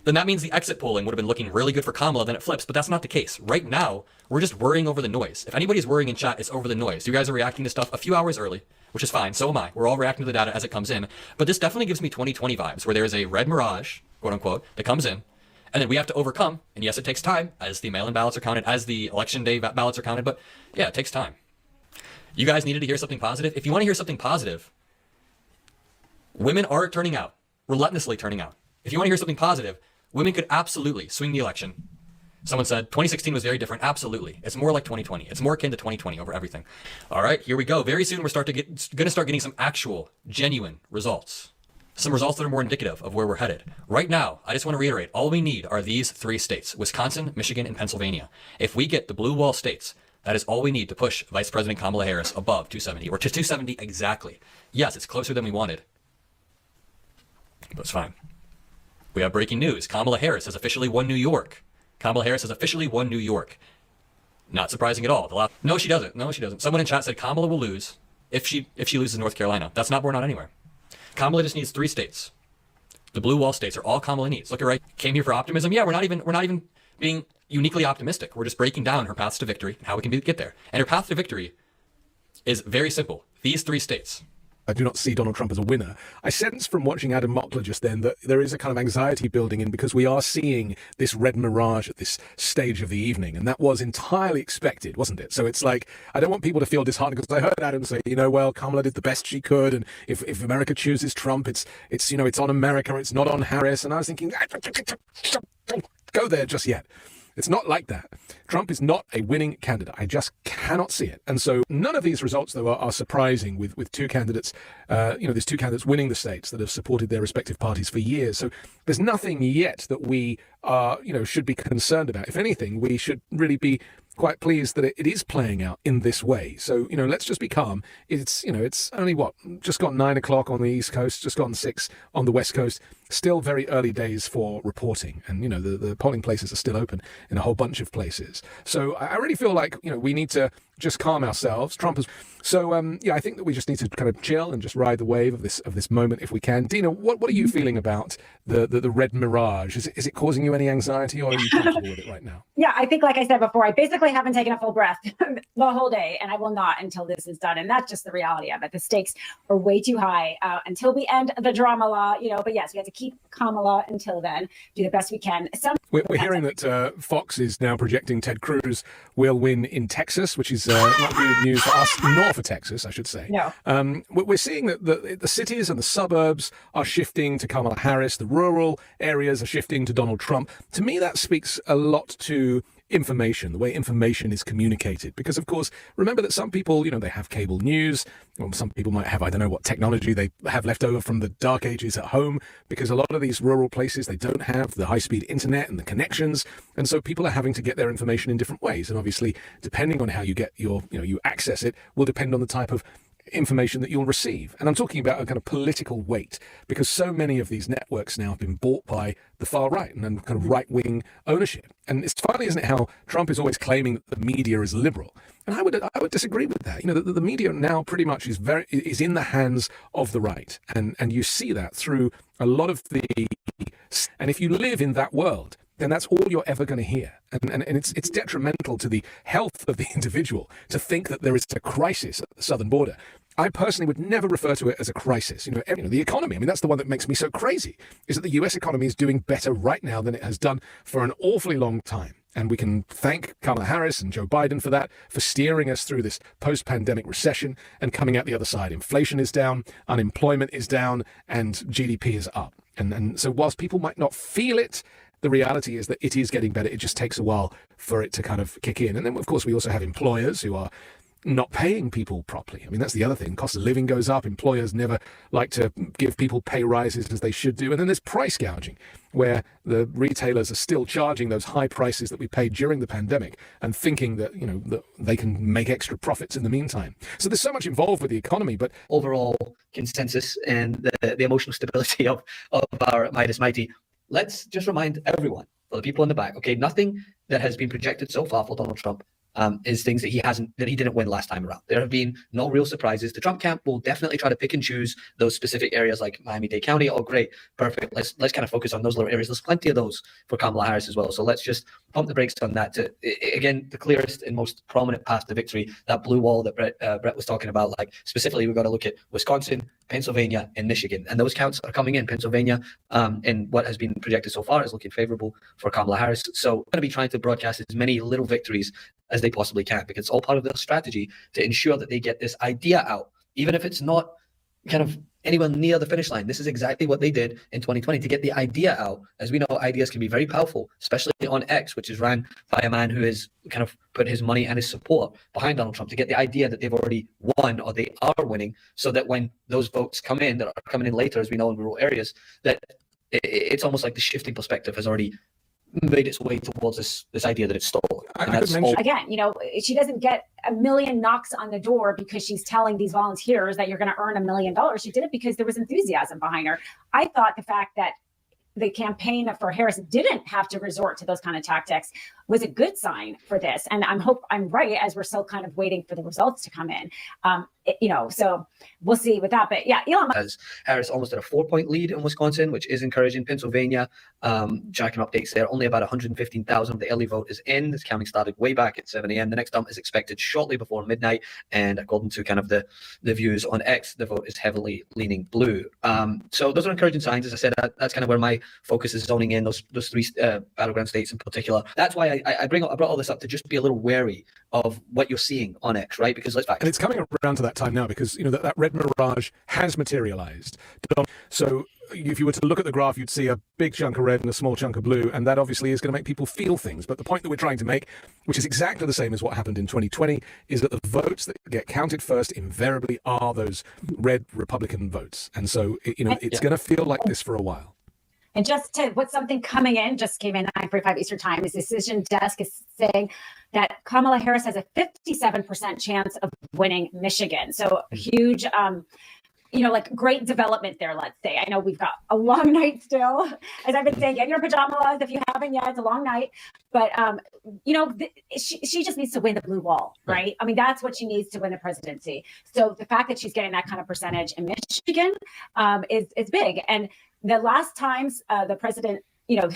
then that means the exit polling would have been looking really good for Kamala, then it flips, but that's not the case. Right now, we're just worrying over the noise. If anybody's worrying in chat, it's over the noise. You guys are reacting to stuff a few hours early, which is fine. So am I. We're all reacting to the data as it comes in. But this definitely gives me 2020 vibes, where there is a red mirage, quote unquote, that comes in, And then we have to overcome, and yes, it takes time, as the mail-in ballots are counted, as the election day ballots are counted, but yeah, it takes time. You guys needed to hear something positive. If you want to hear something positive, women are turning out, relentlessly turning out. If you want to hear something positive, women could absolutely swing the election. Someone said 2016 was very different. Absolutely. It's more like 2020. It's more akin to 2020 over everything. All right, here we go. Very soon we're going to start getting some actual, genuine results. Some results that are more indicative of where we're headed. Right now, I just want to reiterate, all we need are these 3 states, Wisconsin, Michigan, and Pennsylvania. If we get the blue wall states, that is all we need to push Vice President Kamala Harris above 270, or to 270 exactly. Yes, it's closer than we wanted, but it's fine. We have breaking news. Kamala Harris has officially won New York. Kamala Harris has officially won New York. Not surprising at all. No, she doesn't. No, she doesn't. Someone in chat said Kamala will lose if she loses North Carolina. That's not borne out anywhere. Kamala just needs 3 states. The blue wall states are all Kamala needs. Look at right. Came here for optimism. Yeah, we're not even being uniquely optimistic. We're just breaking down her paths to victory and how we can get there. And her path to victory is very simple. These 3 states. I do not see Donald Trump as a winner. I sense from watching Adam Mockler just then that there is a kind of anxiety building in because we are seeing this red mirage at this stage of the evening. And that was entirely expected, wasn't it? So it's like, I don't want people to feel disheartened because I heard Adam say, well, Kamala did the best she could. And if America chooses Trump, it's on America, it's not on Harris. And I was thinking, don't go there just yet. It's not like that. Trump is not a winning candidate. I just cannot see it. And so none of these results, though, are surprising with 2 candidates, there's 2 candidates winning the states that have supported their respective parties for years. So there's nothing yet that we should be concerned about. If anything, we should really be quite pleased that it is playing out in this way. So, let's just be calm. It's only just gone 9 o'clock on the East Coast, just gone 6 on the West Coast. Still very early days for reporting. And, the polling places are still open in a whole bunch of places. So I really feel like, we need to just calm ourselves. Trump has. So, I think that we just need to kind of chill and just ride the wave of this moment if we can. Dina, what are you feeling about the red mirage? Is it causing you any anxiety, or are you comfortable with it right now? Yeah, I think, like I said before, I basically haven't taken a full breath the whole day, and I will not until this is done. And that's just the reality of it. The stakes are way too high until we end the drama law, But yes, we have to keep Kamala until then, do the best we can. We're hearing that Fox is now projecting Ted Cruz will win in Texas, which is not good news for us, nor for Texas, I should say. No. We're seeing that the cities and the suburbs are shifting to Kamala Harris. The rural areas are shifting to Donald Trump. To me, that speaks a lot to information, the way information is communicated. Because, of course, remember that some people, they have cable news, or some people might have, I don't know what technology they have left over from the dark ages at home, because a lot of these rural places, they don't have the high-speed internet and the connections. And so people are having to get their information in different ways. And obviously, depending on how you get you access it, will depend on the type of information that you'll receive. And I'm talking about a kind of political weight, because so many of these networks now have been bought by the far right and then kind of right-wing ownership. And it's funny, isn't it, how Trump is always claiming that the media is liberal. And I would disagree with that. The media now pretty much is in the hands of the right. And you see that through a lot of and if you live in that world, then that's all you're ever going to hear. And it's detrimental to the health of the individual to think that there is a crisis at the southern border. I personally would never refer to it as a crisis. The economy, that's the one that makes me so crazy, is that the US economy is doing better right now than it has done for an awfully long time. And we can thank Kamala Harris and Joe Biden for that, for steering us through this post-pandemic recession and coming out the other side. Inflation is down, unemployment is down, and GDP is up. And so whilst people might not feel it, the reality is that it is getting better. It just takes a while for it to kind of kick in. And then, of course, we also have employers who are not paying people properly. That's the other thing. Cost of living goes up. Employers never like to give people pay rises as they should do. And then there's price gouging, where the retailers are still charging those high prices that we paid during the pandemic and thinking that, that they can make extra profits in the meantime. So there's so much involved with the economy, but overall consensus and the emotional stability of our Meidas Mighty. Let's just remind everyone, for the people in the back, okay, nothing that has been projected so far for Donald Trump is things that he didn't win last time around. There have been no real surprises. The Trump camp will definitely try to pick and choose those specific areas like Miami-Dade County. Oh, great, perfect. Let's kind of focus on those little areas. There's plenty of those for Kamala Harris as well. So let's just pump the brakes on that. Again, the clearest and most prominent path to victory, that blue wall that Brett was talking about. Like specifically, we've got to look at Wisconsin, Pennsylvania, and Michigan, and those counts are coming in. Pennsylvania, and what has been projected so far is looking favorable for Kamala Harris. So we're going to be trying to broadcast as many little victories as they possibly can, because it's all part of their strategy to ensure that they get this idea out, even if it's not kind of anywhere near the finish line. This is exactly what they did in 2020 to get the idea out. As we know, ideas can be very powerful, especially on X, which is run by a man who has kind of put his money and his support behind Donald Trump, to get the idea that they've already won or they are winning, so that when those votes come in, that are coming in later, as we know, in rural areas, that it's almost like the shifting perspective has already made its way towards this idea that it's stolen. Again, she doesn't get a million knocks on the door because she's telling these volunteers that you're going to earn $1 million. She did it because there was enthusiasm behind her. I thought the fact that the campaign for Harris didn't have to resort to those kind of tactics was a good sign for this. And I'm right, as we're still kind of waiting for the results to come in. So we'll see with that. But yeah, Elon as Harris almost at a 4-point lead in Wisconsin, which is encouraging. Pennsylvania, tracking updates there, only about 115,000 of the early vote is in. This counting started way back at 7 a.m. The next dump is expected shortly before midnight. And according to kind of the views on X, the vote is heavily leaning blue. So those are encouraging signs. As I said, that's kind of where my focus is zoning in, those three battleground states in particular. That's why I brought all this up, to just be a little wary of what you're seeing on X, right? Because let's back. And it's coming around to that time now, because that red mirage has materialized. So if you were to look at the graph, you'd see a big chunk of red and a small chunk of blue, and that obviously is going to make people feel things. But the point that we're trying to make, which is exactly the same as what happened in 2020, is that the votes that get counted first invariably are those red Republican votes. And so it's going to feel like this for a while. And just to what's something coming in, just came in 9:45 Eastern time, is Decision Desk is saying that Kamala Harris has a 57% chance of winning Michigan. So huge, like great development there, let's say. I know we've got a long night still. As I've been saying, get your pajamas if you haven't yet. It's a long night. But, she just needs to win the blue wall, right? I mean, that's what she needs to win the presidency. So the fact that she's getting that kind of percentage in Michigan is big. And the last times the president,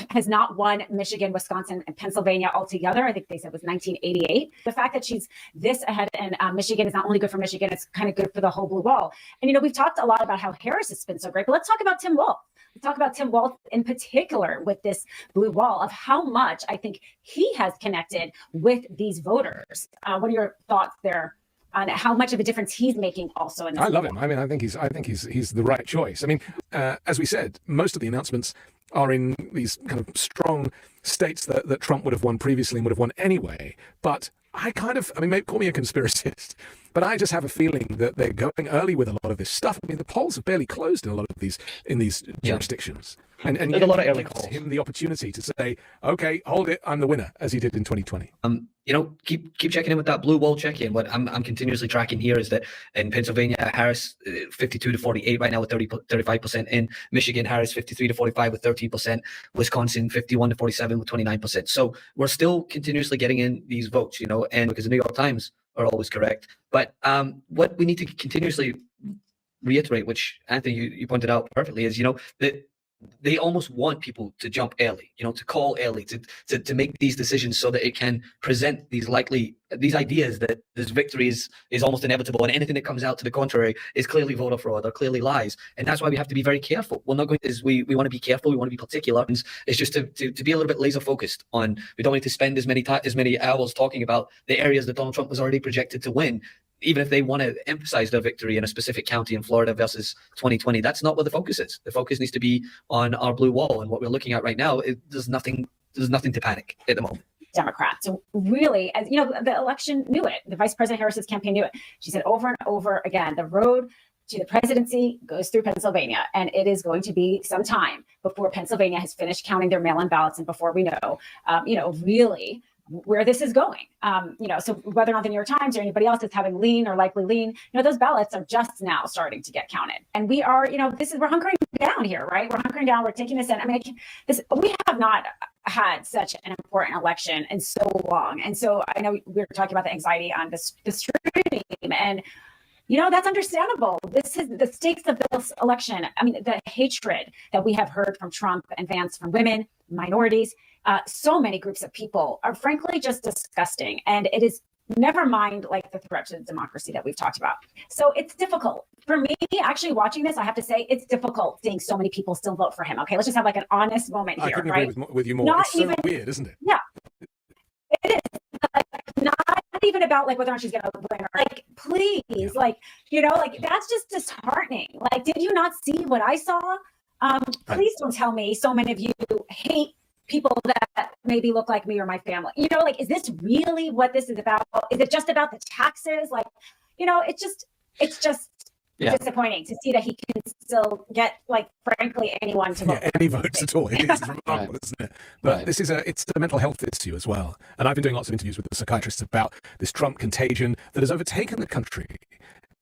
has not won Michigan, Wisconsin, and Pennsylvania altogether, I think they said was 1988. The fact that she's this ahead in Michigan is not only good for Michigan, it's kind of good for the whole blue wall. And, we've talked a lot about how Harris has been so great, but let's talk about Tim Walz. Let's talk about Tim Walz in particular with this blue wall, of how much I think he has connected with these voters. What are your thoughts there on how much of a difference he's making also in this? I love him. I mean, I think he's the right choice. I mean, as we said, most of the announcements are in these kind of strong states that Trump would have won previously and would have won anyway. But maybe call me a conspiracist, but I just have a feeling that they're going early with a lot of this stuff. I mean, the polls have barely closed in a lot of these jurisdictions. And there's a lot of early calls. Him the opportunity to say, okay, hold it, I'm the winner, as he did in 2020. Keep checking in with that blue wall check-in. What I'm continuously tracking here is that in Pennsylvania, Harris 52 to 48 right now with 35%. In Michigan, Harris 53 to 45 with 13%. Wisconsin 51 to 47 with 29%. So we're still continuously getting in these votes, and because the New York Times are always correct. But what we need to continuously reiterate, which Anthony you pointed out perfectly, is that they almost want people to jump early, to call early, to make these decisions so that it can present these ideas that this victory is almost inevitable, and anything that comes out to the contrary is clearly voter fraud or clearly lies. And that's why we have to be very careful. We're not going to, we want to be careful. We want to be particular. It's just to be a little bit laser focused on, we don't need to spend as many hours talking about the areas that Donald Trump was already projected to win. Even if they want to emphasize their victory in a specific county in Florida versus 2020, that's not where the focus is. The focus needs to be on our blue wall. And what we're looking at right now, there's nothing to panic at the moment. Democrats. So really, as the election knew it. The Vice President Harris's campaign knew it. She said over and over again, the road to the presidency goes through Pennsylvania, and it is going to be some time before Pennsylvania has finished counting their mail-in ballots and before we know, really where this is going. So whether or not the New York Times or anybody else is having lean or likely lean, those ballots are just now starting to get counted. And we are, we're hunkering down here, right? We're hunkering down. We're taking this in. I mean, we have not had such an important election in so long. And so I know we were talking about the anxiety on the stream, and that's understandable. This is the stakes of this election. I mean, the hatred that we have heard from Trump and Vance from women, minorities, so many groups of people are frankly just disgusting. And it is, never mind like the threat to democracy that we've talked about. So it's difficult for me actually watching this. I have to say it's difficult seeing so many people still vote for him. Okay, let's just have like an honest moment here. I couldn't right? agree with you more. Not It's so even, weird, isn't it? Yeah, it is. Like, not even about like whether or not she's gonna win. Or, like, please, like, you know, like that's just disheartening. Like, did you not see what I saw? Please don't tell me so many of you hate people that maybe look like me or my family. You know, like, is this really what this is about? Is it just about the taxes? Like, you know, it's just disappointing to see that he can still get, like, frankly, anyone to vote. Any votes at all. It is remarkable, isn't it? But this is it's a mental health issue as well. And I've been doing lots of interviews with the psychiatrists about this Trump contagion that has overtaken the country,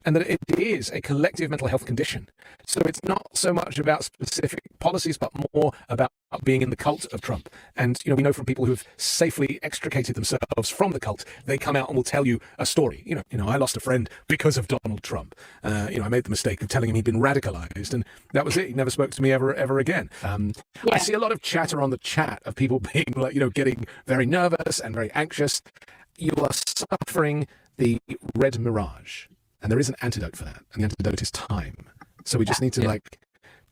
and that it is a collective mental health condition. So it's not so much about specific policies, but more about being in the cult of Trump. And, you know, we know from people who have safely extricated themselves from the cult, they come out and will tell you a story. You know, I lost a friend because of Donald Trump. You know, I made the mistake of telling him he'd been radicalized, and that was it. He never spoke to me ever again. I see a lot of chatter on the chat of people being like, you know, getting very nervous and very anxious. You are suffering the red mirage. And there is an antidote for that. And the antidote is time. So we just need to like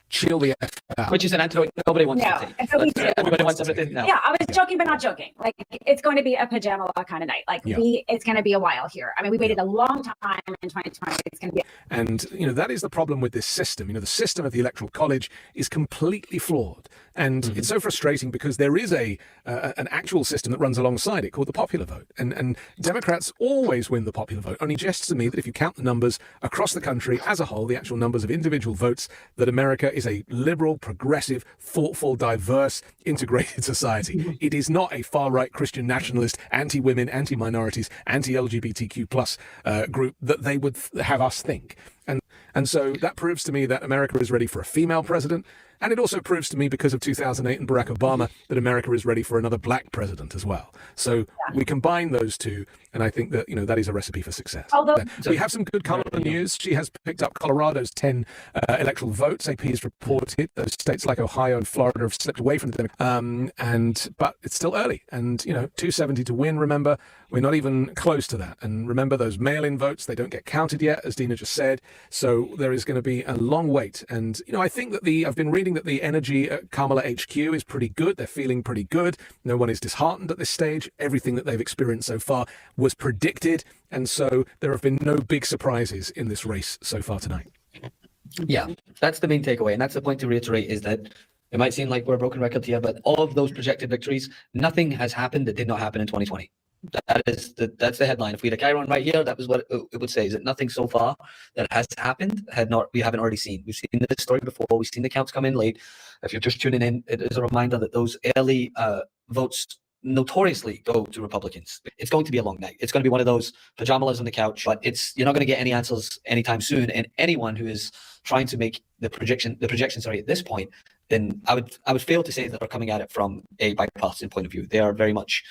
chill the F out. Which is an antidote nobody wants to take. Everybody wants everything now. Yeah, I was joking, but not joking. Like, it's going to be a pajama kind of night. Like, it's going to be a while here. I mean, we waited a long time in 2020. It's going to be. And, you know, that is the problem with this system. You know, the system of the Electoral College is completely flawed. And it's so frustrating because there is an actual system that runs alongside it called the popular vote. And Democrats always win the popular vote. Only just to me that if you count the numbers across the country as a whole, the actual numbers of individual votes, that America is a liberal, progressive, thoughtful, diverse, integrated society. It is not a far-right Christian nationalist, anti-women, anti-minorities, anti-LGBTQ plus group that they would have us think. And so that proves to me that America is ready for a female president. And it also proves to me, because of 2008 and Barack Obama, that America is ready for another black president as well. So we combine those two, and I think that, you know, that is a recipe for success. Although we have some good Kamala news. She has picked up Colorado's 10 electoral votes. AP has reported those states like Ohio and Florida have slipped away from the Democrats. But it's still early, and, you know, 270 to win. Remember, we're not even close to that. And remember, those mail-in votes, they don't get counted yet, as Dina just said. So there is going to be a long wait. And, you know, I think that I've been reading that the energy at Kamala HQ is pretty good. They're feeling pretty good. No one is disheartened at this stage. Everything that they've experienced so far was predicted. And so there have been no big surprises in this race so far tonight. Yeah, that's the main takeaway. And that's the point to reiterate, is that it might seem like we're a broken record here, but all of those projected victories, nothing has happened that did not happen in 2020. That's the headline. If we had a Chiron right here, that was what it would say, is that nothing so far that has happened we haven't already seen. We've seen this story before. We've seen the counts come in late. If you're just tuning in, it is a reminder that those early votes notoriously go to Republicans. It's going to be a long night. It's going to be one of those pajamas on the couch, but you're not going to get any answers anytime soon. And anyone who is trying to make the projection at this point, then I would fail to say that they're coming at it from a bipartisan point of view. They are very much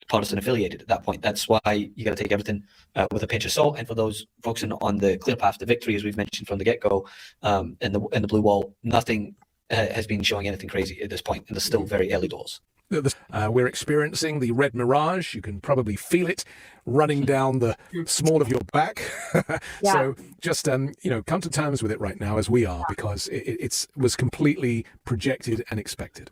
partisan affiliated at that point. That's why you got to take everything with a pinch of salt. And for those folks on the clear path to victory, as we've mentioned from the get-go, in the blue wall, nothing has been showing anything crazy at this point, and there's still very early doors. We're experiencing the red mirage. You can probably feel it running down the small of your back. So just, you know, come to terms with it right now, as we are, because it was completely projected and expected.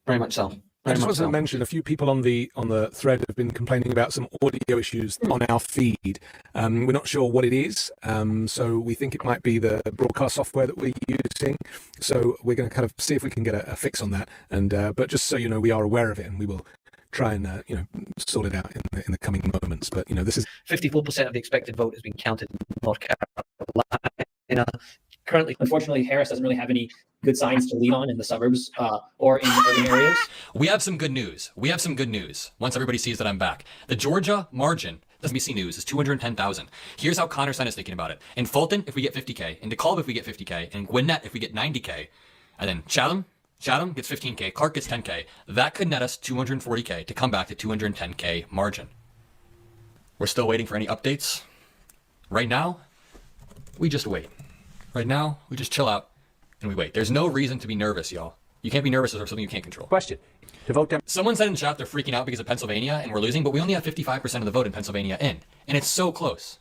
Very much so. I just wanted to mention a few people on the thread have been complaining about some audio issues on our feed. We're not sure what it is, so we think it might be the broadcast software that we're using. So we're going to kind of see if we can get a fix on that. And but just so you know, we are aware of it, and we will try and you know, sort it out in the coming moments. But, you know, this is 54% of the expected vote has been counted in North Carolina. Currently, unfortunately, Harris doesn't really have any good signs to lean on in the suburbs or in the urban areas. We have some good news. Once everybody sees that I'm back. The Georgia margin, the NBC News, is 210,000. Here's how Connor Sen is thinking about it. In Fulton, if we get 50K. In DeKalb, if we get 50K. In Gwinnett, if we get 90K. And then Chatham gets 15K. Clark gets 10K. That could net us 240K to come back to 210K margin. We're still waiting for any updates. Right now, we just wait. Right now, we just chill out and we wait. There's no reason to be nervous, y'all. You can't be nervous over something you can't control. Question. To vote Dem- Someone said in the chat they're freaking out because of Pennsylvania and we're losing, but we only have 55% of the vote in Pennsylvania in, and it's so close.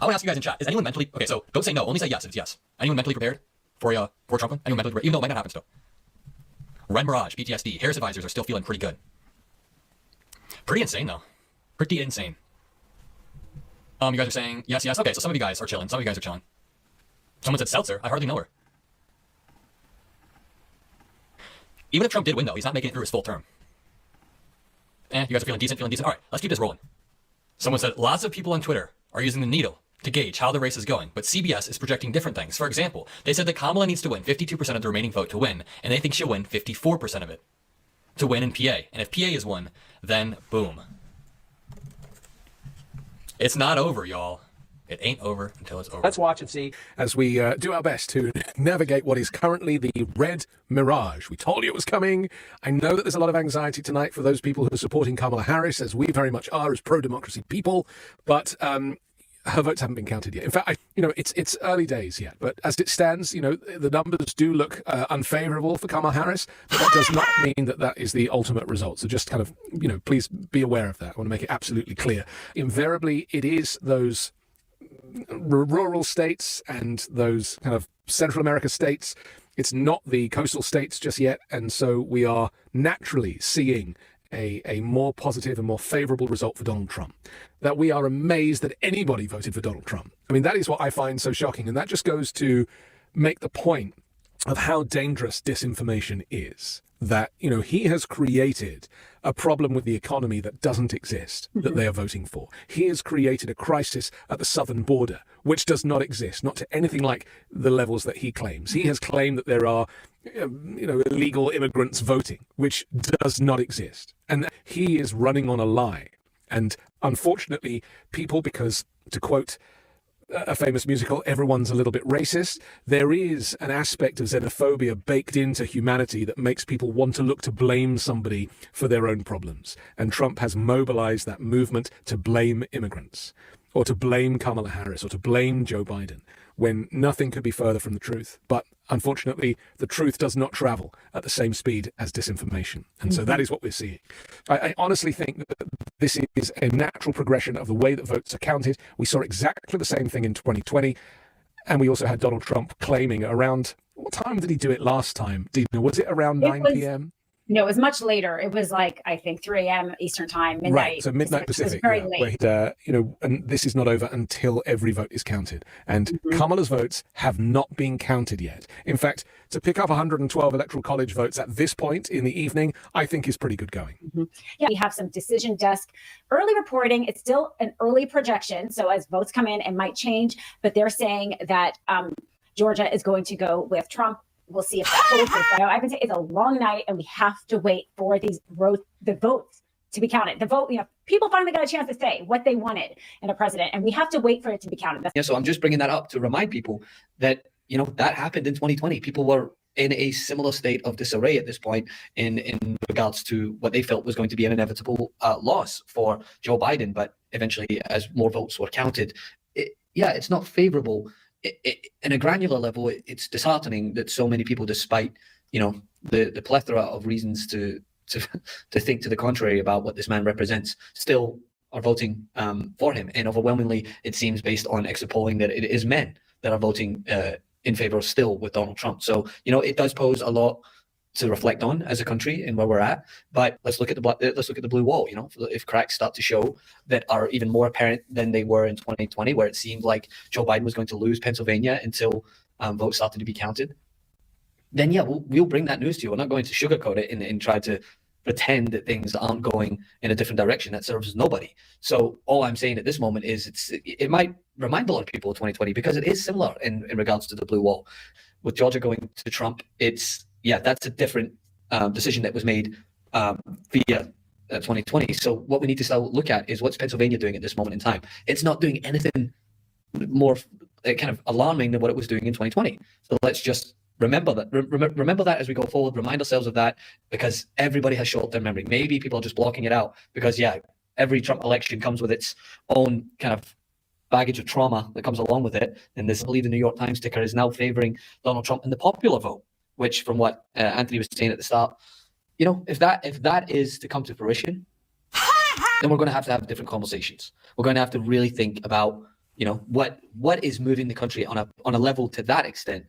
I want to ask you guys in chat, is anyone mentally, okay, so don't say no, only say yes if it's yes. Anyone mentally prepared for Trump win? Anyone mentally prepared? Even though it might not happen still. Red Mirage, PTSD, Harris advisors are still feeling pretty good. Pretty insane though. Pretty insane. You guys are saying yes, yes. Okay, so some of you guys are chilling. Some of you guys are chilling. Someone said Seltzer. I hardly know her. Even if Trump did win though, he's not making it through his full term. You guys are feeling decent, All right, let's keep this rolling. Someone said lots of people on Twitter are using the needle to gauge how the race is going, but CBS is projecting different things. For example, they said that Kamala needs to win 52% of the remaining vote to win, and they think she'll win 54% of it to win in PA. And if PA is won, then boom. It's not over, y'all. It ain't over until it's over. Let's watch and see. As we do our best to navigate what is currently the red mirage. We told you it was coming. I know that there's a lot of anxiety tonight for those people who are supporting Kamala Harris, as we very much are as pro-democracy people, but her votes haven't been counted yet. In fact, it's early days yet, but as it stands, the numbers do look unfavorable for Kamala Harris, but that does not mean that that is the ultimate result. So just kind of, please be aware of that. I want to make it absolutely clear. Invariably, it is those rural states and those kind of Central America states. It's not the coastal states just yet, and so we are naturally seeing a more positive and more favorable result for Donald Trump. That we are amazed that anybody voted for Donald Trump. I mean, that is what I find so shocking, and that just goes to make the point of how dangerous disinformation is. That, he has created a problem with the economy that doesn't exist, that they are voting for. He has created a crisis at the southern border, which does not exist, not to anything like the levels that he claims. He has claimed that there are, illegal immigrants voting, which does not exist. And he is running on a lie. And unfortunately, people, because, to quote a famous musical, everyone's a little bit racist, there is an aspect of xenophobia baked into humanity that makes people want to look to blame somebody for their own problems. And Trump has mobilized that movement to blame immigrants, or to blame Kamala Harris, or to blame Joe Biden, when nothing could be further from the truth. But unfortunately, the truth does not travel at the same speed as disinformation. And so that is what we're seeing. I honestly think that this is a natural progression of the way that votes are counted. We saw exactly the same thing in 2020. And we also had Donald Trump claiming around, what time did he do it last time? Dina, was it around 9 p.m.? No, it was much later. It was like, I think 3 a.m. Eastern time, midnight. Right, so midnight Pacific. It was very late. Where and this is not over until every vote is counted. And Kamala's votes have not been counted yet. In fact, to pick up 112 electoral college votes at this point in the evening, I think is pretty good going. Yeah, we have some decision desk early reporting. It's still an early projection. So as votes come in, it might change, but they're saying that Georgia is going to go with Trump. We'll see if that holds. I can say it's a long night, and we have to wait for the votes to be counted. The vote, people finally got a chance to say what they wanted in a president, and we have to wait for it to be counted. Yeah, so I'm just bringing that up to remind people that that happened in 2020. People were in a similar state of disarray at this point in regards to what they felt was going to be an inevitable loss for Joe Biden. But eventually, as more votes were counted, it's not favorable. In a granular level, it's disheartening that so many people, despite the plethora of reasons to think to the contrary about what this man represents, still are voting for him. And overwhelmingly, it seems, based on exit polling, that it is men that are voting in favor still with Donald Trump. So it does pose a lot to reflect on as a country and where we're at. But let's look at the blue wall. If cracks start to show that are even more apparent than they were in 2020, where it seemed like Joe Biden was going to lose Pennsylvania until votes started to be counted, then we'll bring that news to you. We're not going to sugarcoat it and try to pretend that things aren't going in a different direction. That serves nobody. So all I'm saying at this moment is it might remind a lot of people of 2020, because it is similar in regards to the blue wall. With Georgia going to Trump, that's a different decision that was made via 2020. So what we need to start look at is what's Pennsylvania doing at this moment in time. It's not doing anything more kind of alarming than what it was doing in 2020. So let's just remember that. Remember that as we go forward. Remind ourselves of that, because everybody has short-term memory. Maybe people are just blocking it out because every Trump election comes with its own kind of baggage of trauma that comes along with it. And I believe the New York Times ticker is now favoring Donald Trump in the popular vote, which from what Anthony was saying at the start, you know, if that is to come to fruition, then we're going to have different conversations. We're going to have to really think about, you know, what is moving the country on a level to that extent.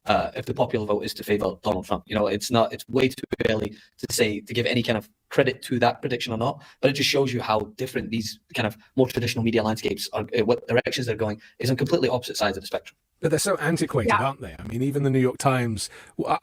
If the popular vote is to favor Donald Trump, you know, it's way too early to give any kind of credit to that prediction or not, but it just shows you how different these kind of more traditional media landscapes are, what directions they're going is on completely opposite sides of the spectrum. But they're so antiquated, aren't they? I mean, even the New York Times,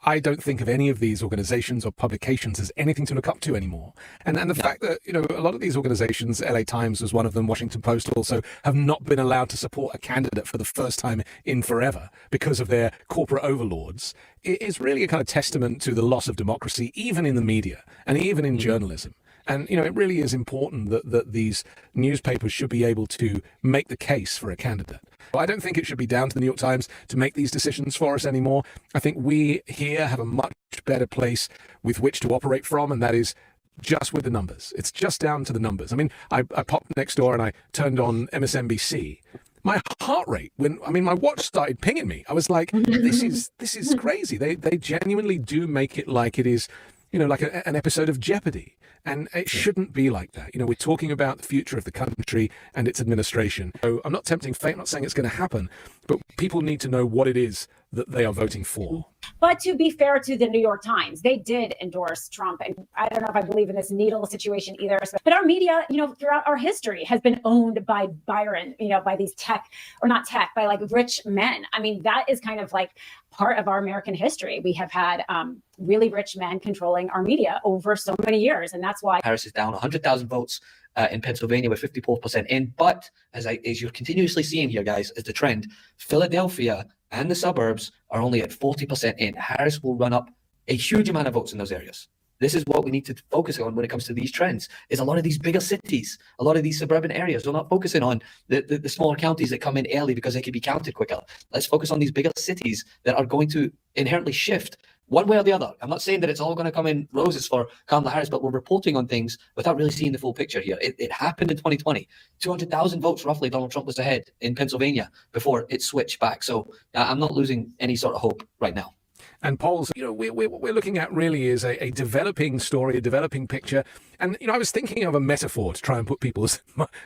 I don't think of any of these organizations or publications as anything to look up to anymore. And the fact that, you know, a lot of these organizations, LA Times was one of them, Washington Post also, have not been allowed to support a candidate for the first time in forever because of their corporate overlords, it is really a kind of testament to the loss of democracy, even in the media and even in journalism. And, you know, it really is important that these newspapers should be able to make the case for a candidate. I don't think it should be down to the New York Times to make these decisions for us anymore. I think we here have a much better place with which to operate from, and that is just with the numbers. It's just down to the numbers. I mean, I popped next door and I turned on MSNBC. My heart rate, my watch started pinging me. I was like, this is crazy. They genuinely do make it like it is, you know, like an episode of Jeopardy. And it shouldn't be like that. You know, we're talking about the future of the country and its administration. So I'm not tempting fate, I'm not saying it's going to happen, but people need to know what it is that they are voting for. But to be fair to the New York Times, they did endorse Trump. And I don't know if I believe in this needle situation either. But our media, you know, throughout our history has been owned by Byron, you know, by these by like rich men. I mean, that is kind of like part of our American history. We have had really rich men controlling our media over so many years. And that's why Harris is down 100,000 votes in Pennsylvania with 54% in. But as you're continuously seeing here, guys, is the trend, Philadelphia and the suburbs are only at 40% in. Harris will run up a huge amount of votes in those areas. This is what we need to focus on when it comes to these trends, is a lot of these bigger cities, a lot of these suburban areas. We're not focusing on the smaller counties that come in early because they can be counted quicker. Let's focus on these bigger cities that are going to inherently shift one way or the other. I'm not saying that it's all going to come in roses for Kamala Harris, but we're reporting on things without really seeing the full picture here. It happened in 2020. 200,000 votes roughly, Donald Trump was ahead in Pennsylvania before it switched back. So I'm not losing any sort of hope right now. And polls, you know, what we're looking at really is a developing story, a developing picture. And, you know, I was thinking of a metaphor to try and put people's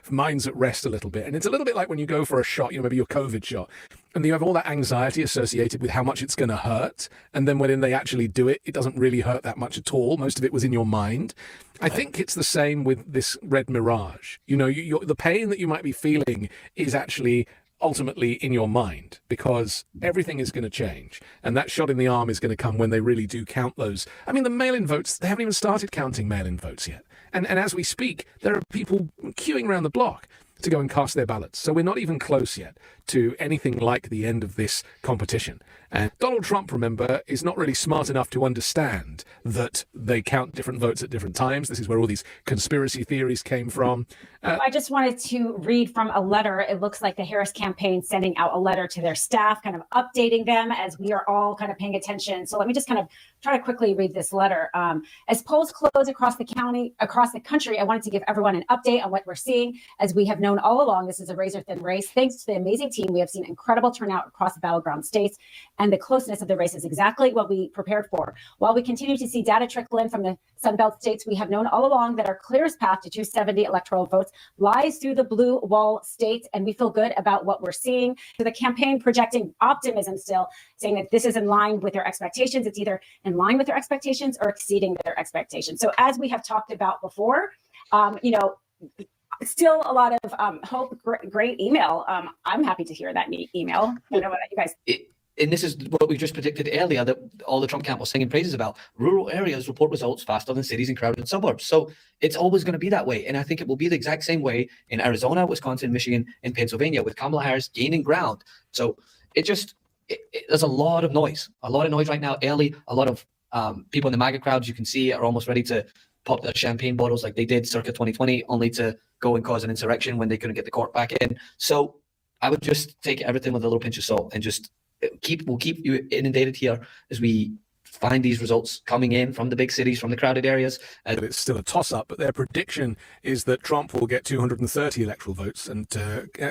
minds at rest a little bit. And it's a little bit like when you go for a shot, you know, maybe your COVID shot, and you have all that anxiety associated with how much it's going to hurt. And then when they actually do it, it doesn't really hurt that much at all. Most of it was in your mind. I think it's the same with this red mirage. You know, the pain that you might be feeling is actually ultimately in your mind, because everything is going to change, and that shot in the arm is going to come when they really do count those. I mean, the mail-in votes, they haven't even started counting mail-in votes yet, and as we speak, there are people queuing around the block to go and cast their ballots. So we're not even close yet to anything like the end of this competition. And Donald Trump, remember, is not really smart enough to understand that they count different votes at different times. This is where all these conspiracy theories came from. I just wanted to read from a letter. It looks like the Harris campaign sending out a letter to their staff, kind of updating them as we are all kind of paying attention. So let me just kind of try to quickly read this letter. As polls close across the country, I wanted to give everyone an update on what we're seeing. As we have known all along, this is a razor-thin race. Thanks to the amazing team, we have seen incredible turnout across the battleground states, and the closeness of the race is exactly what we prepared for. While we continue to see data trickle in from the Sunbelt states, we have known all along that our clearest path to 270 electoral votes lies through the blue wall states, and we feel good about what we're seeing. So the campaign projecting optimism still, saying that this is in line with their expectations. It's either in line with their expectations or exceeding their expectations. So as we have talked about before, you know, still a lot of hope. Great email. I'm happy to hear that email. You know what you guys. And this is what we just predicted earlier, that all the Trump camp was singing praises about. Rural areas report results faster than cities and crowded suburbs. So it's always going to be that way. And I think it will be the exact same way in Arizona, Wisconsin, Michigan, and Pennsylvania, with Kamala Harris gaining ground. So there's a lot of noise right now early. A lot of people in the MAGA crowds, you can see, are almost ready to pop their champagne bottles like they did circa 2020, only to go and cause an insurrection when they couldn't get the court back in. So I would just take everything with a little pinch of salt and just we'll keep you inundated here as we find these results coming in from the big cities, from the crowded areas. But it's still a toss-up, but their prediction is that Trump will get 230 electoral votes and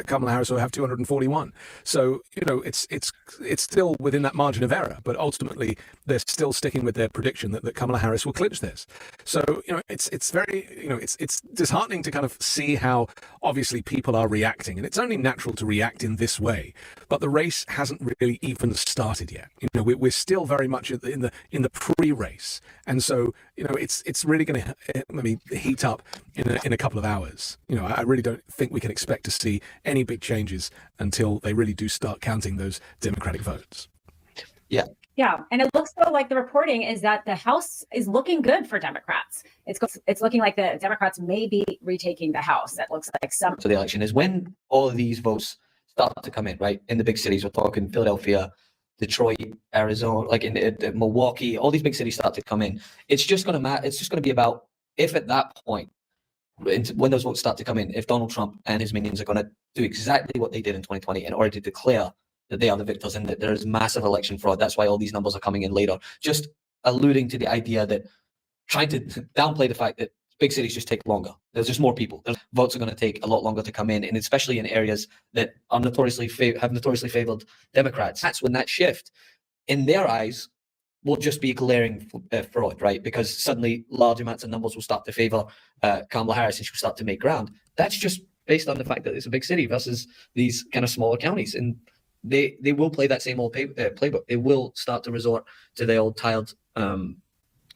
Kamala Harris will have 241. So, it's still within that margin of error, but ultimately they're still sticking with their prediction that Kamala Harris will clinch this. So, it's very, it's disheartening to kind of see how obviously people are reacting, and it's only natural to react in this way, but the race hasn't really even started yet. We're still very much in the pre-race, and so it's really going to heat up in a couple of hours. I really don't think we can expect to see any big changes until they really do start counting those Democratic votes. Yeah, and it looks though like the reporting is that the House is looking good for Democrats. It's looking like the Democrats may be retaking the House. That looks like some. So the election is when all of these votes start to come in, right? In the big cities, we're talking Philadelphia, Detroit, Arizona, like in Milwaukee, all these big cities start to come in. It's just going to matter. It's just going to be about if at that point, when those votes start to come in, if Donald Trump and his minions are going to do exactly what they did in 2020 in order to declare that they are the victors and that there is massive election fraud. That's why all these numbers are coming in later. Just alluding to the idea that trying to downplay the fact that big cities just take longer. There's just more people. Votes are going to take a lot longer to come in, and especially in areas that are notoriously favored Democrats. That's when that shift, in their eyes, will just be glaring fraud, right? Because suddenly large amounts of numbers will start to favor Kamala Harris, and she'll start to make ground. That's just based on the fact that it's a big city versus these kind of smaller counties, and they will play that same old playbook. They will start to resort to the old tired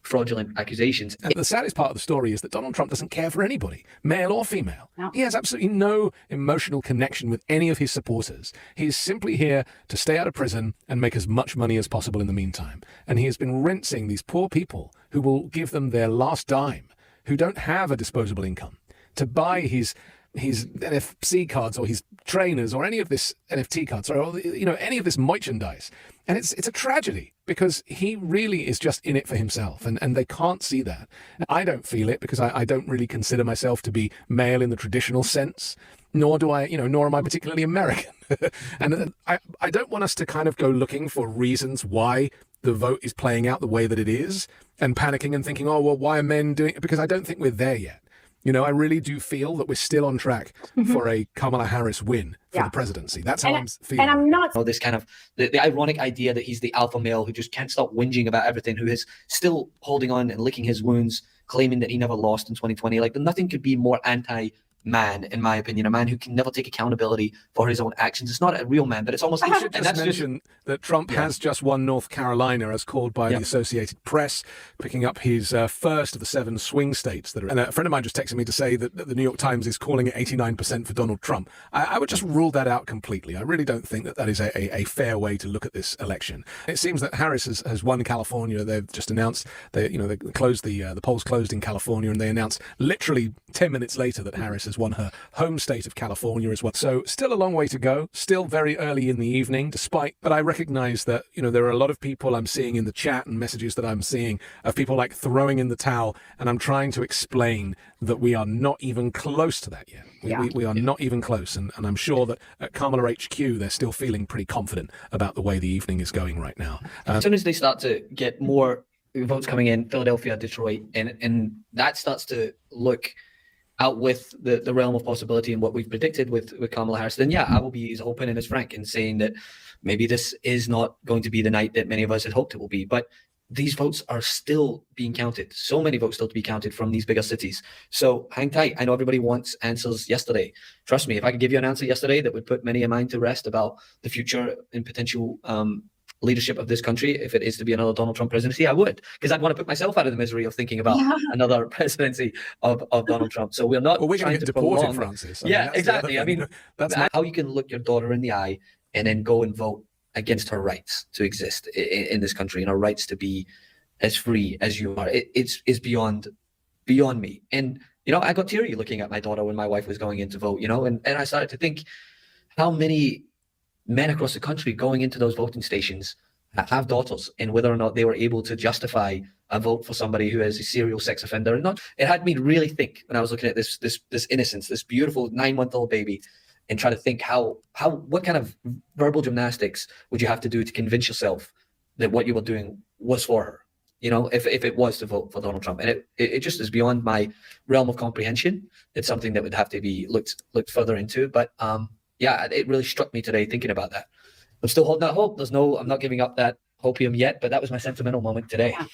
fraudulent accusations. And the saddest part of the story is that Donald Trump doesn't care for anybody, male or female. No. He has absolutely no emotional connection with any of his supporters. He's simply here to stay out of prison and make as much money as possible in the meantime. And he has been rinsing these poor people who will give them their last dime, who don't have a disposable income, to buy his NFC cards or his trainers or any of this NFT cards or any of this merchandise. And it's a tragedy because he really is just in it for himself, and they can't see that. I don't feel it because I don't really consider myself to be male in the traditional sense, nor am I particularly American. And I don't want us to kind of go looking for reasons why the vote is playing out the way that it is and panicking and thinking, oh, well, why are men doing it? Because I don't think we're there yet. I really do feel that we're still on track for a Kamala Harris win for the presidency. That's how I'm feeling. And I'm not. This kind of the ironic idea that he's the alpha male who just can't stop whinging about everything, who is still holding on and licking his wounds, claiming that he never lost in 2020. Like, nothing could be more anti-man, in my opinion. A man who can never take accountability for his own actions. It's not a real man, but it's almost. I should just mention that Trump has just won North Carolina, as called by the Associated Press, picking up his first of the 7 swing states. And a friend of mine just texted me to say that the New York Times is calling it 89% for Donald Trump. I would just rule that out completely. I really don't think that is a fair way to look at this election. It seems that Harris has won California. They've just announced they closed the polls closed in California, and they announced literally 10 minutes later that Harris has won her home state of California as well. So still a long way to go, still very early in the evening, but I recognize that, there are a lot of people I'm seeing in the chat and messages that I'm seeing of people like throwing in the towel, and I'm trying to explain that we are not even close to that yet. We are not even close, and I'm sure that at Kamala HQ, they're still feeling pretty confident about the way the evening is going right now. As soon as they start to get more votes coming in, Philadelphia, Detroit, and that starts to look out with the realm of possibility and what we've predicted with Kamala Harris, then I will be as open and as frank in saying that maybe this is not going to be the night that many of us had hoped it will be. But these votes are still being counted. So many votes still to be counted from these bigger cities. So hang tight. I know everybody wants answers yesterday. Trust me, if I could give you an answer yesterday that would put many a mind to rest about the future and potential leadership of this country, if it is to be another Donald Trump presidency, I would, because I'd want to put myself out of the misery of thinking about another presidency of Donald Trump. So we're not we're going to get deported, prolong. Francis. Exactly. I mean, that's how you can look your daughter in the eye and then go and vote against her rights to exist in this country and her rights to be as free as you are. It's beyond me. And I got teary looking at my daughter when my wife was going in to vote. And I started to think how many men across the country going into those voting stations have daughters, and whether or not they were able to justify a vote for somebody who is a serial sex offender or not. It had me really think when I was looking at this innocence, this beautiful 9-month-old baby, and try to think what kind of verbal gymnastics would you have to do to convince yourself that what you were doing was for her. If it was to vote for Donald Trump. And it just is beyond my realm of comprehension. It's something that would have to be looked further into. But yeah, it really struck me today thinking about that. I'm still holding out hope. I'm not giving up that hopium yet, but that was my sentimental moment today. Yeah.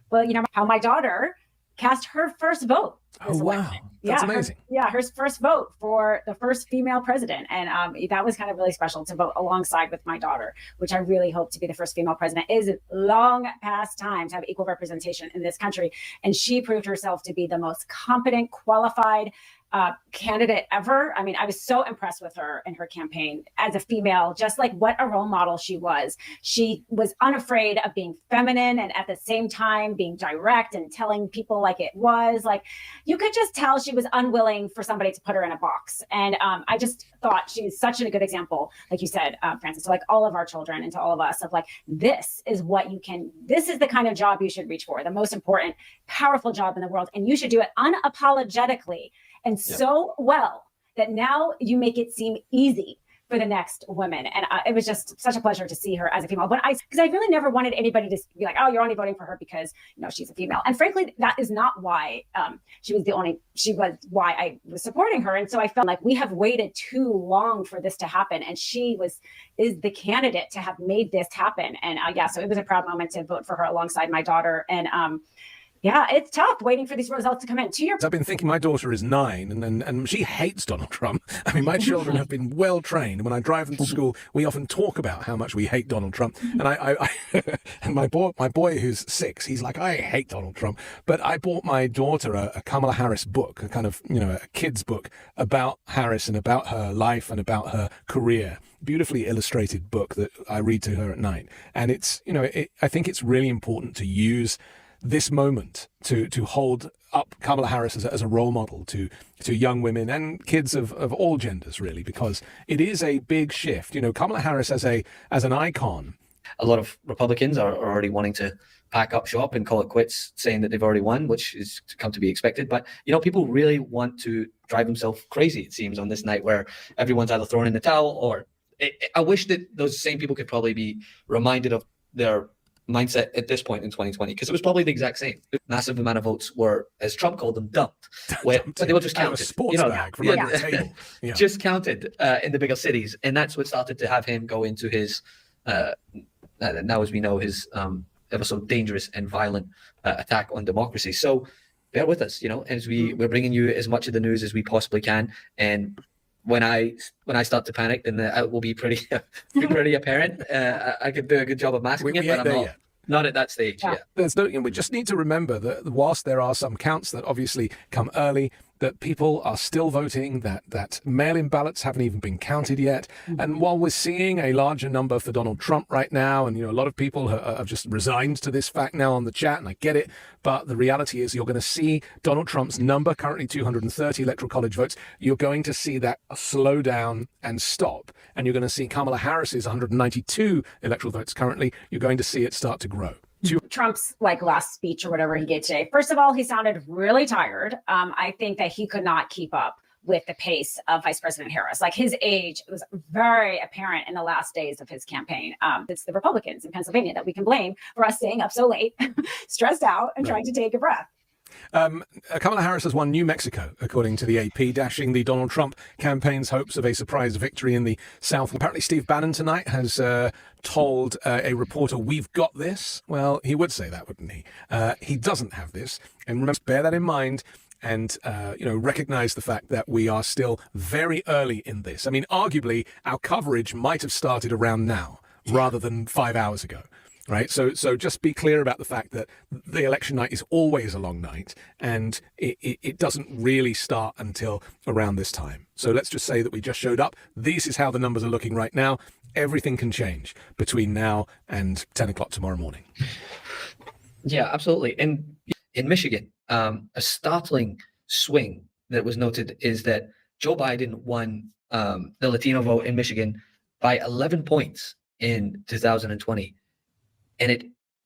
Well, how my daughter cast her first vote. Oh, wow. That's amazing. Her first vote for the first female president. And that was kind of really special to vote alongside with my daughter, which I really hope to be the first female president. It is long past time to have equal representation in this country. And she proved herself to be the most competent, qualified candidate ever. I mean, I was so impressed with her in her campaign as a female, just like what a role model she was. She was unafraid of being feminine and at the same time being direct and telling people like it was. Like, you could just tell she was unwilling for somebody to put her in a box. And I just thought she was such a good example, like you said, Francis, to like all of our children and to all of us of like, this is the kind of job you should reach for, the most important, powerful job in the world. And you should do it unapologetically and so well that now you make it seem easy for the next women. And it was just such a pleasure to see her as a female. Because I really never wanted anybody to be like, oh, you're only voting for her because she's a female. And frankly, that is not why she was why I was supporting her. And so I felt like we have waited too long for this to happen. And she is the candidate to have made this happen. And so it was a proud moment to vote for her alongside my daughter. And yeah, it's tough waiting for these results to come in. I've been thinking my daughter is 9 and she hates Donald Trump. I mean, my children have been well trained. When I drive them to school, we often talk about how much we hate Donald Trump. And I and my boy who's 6, he's like, I hate Donald Trump. But I bought my daughter a Kamala Harris book, a kind of, a kid's book about Harris and about her life and about her career. Beautifully illustrated book that I read to her at night. And it's, I think it's really important to use this moment to hold up Kamala Harris as a role model to young women and kids of all genders, really, because it is a big shift. Kamala Harris as an icon. A lot of Republicans are already wanting to pack up shop and call it quits, saying that they've already won, which is come to be expected. But, people really want to drive themselves crazy, it seems, on this night where everyone's either throwing in the towel or I wish that those same people could probably be reminded of their mindset at this point in 2020, because it was probably the exact same. Massive amount of votes were, as Trump called them, dumped. But they were just counted. Sports bag from under the table. Yeah. Just counted in the bigger cities. And that's what started to have him go into his, now as we know, his ever so dangerous and violent attack on democracy. So bear with us, as we're bringing you as much of the news as we possibly can. And when I start to panic, then it will be pretty apparent. I could do a good job of masking it, but I'm not at that stage yet. There's we just need to remember that whilst there are some counts that obviously come early, that people are still voting, that mail-in ballots haven't even been counted yet. And while we're seeing a larger number for Donald Trump right now, and a lot of people have just resigned to this fact now on the chat, and I get it, but the reality is you're going to see Donald Trump's number, currently 230 electoral college votes, you're going to see that slow down and stop. And you're going to see Kamala Harris's 192 electoral votes currently, you're going to see it start to grow. Trump's last speech or whatever he gave today. First of all, he sounded really tired. I think that he could not keep up with the pace of Vice President Harris. His age was very apparent in the last days of his campaign. It's the Republicans in Pennsylvania that we can blame for us staying up so late, stressed out, and trying to take a breath. Kamala Harris has won New Mexico, according to the AP, dashing the Donald Trump campaign's hopes of a surprise victory in the South. Apparently, Steve Bannon tonight has told a reporter, "We've got this." Well, he would say that, wouldn't he? He doesn't have this. And remember, bear that in mind and, recognize the fact that we are still very early in this. I mean, arguably, our coverage might have started around now rather than 5 hours ago. Right. So just be clear about the fact that the election night is always a long night and it doesn't really start until around this time. So let's just say that we just showed up. This is how the numbers are looking right now. Everything can change between now and 10 o'clock tomorrow morning. Yeah, absolutely. And in Michigan, a startling swing that was noted is that Joe Biden won the Latino vote in Michigan by 11 points in 2020. And it,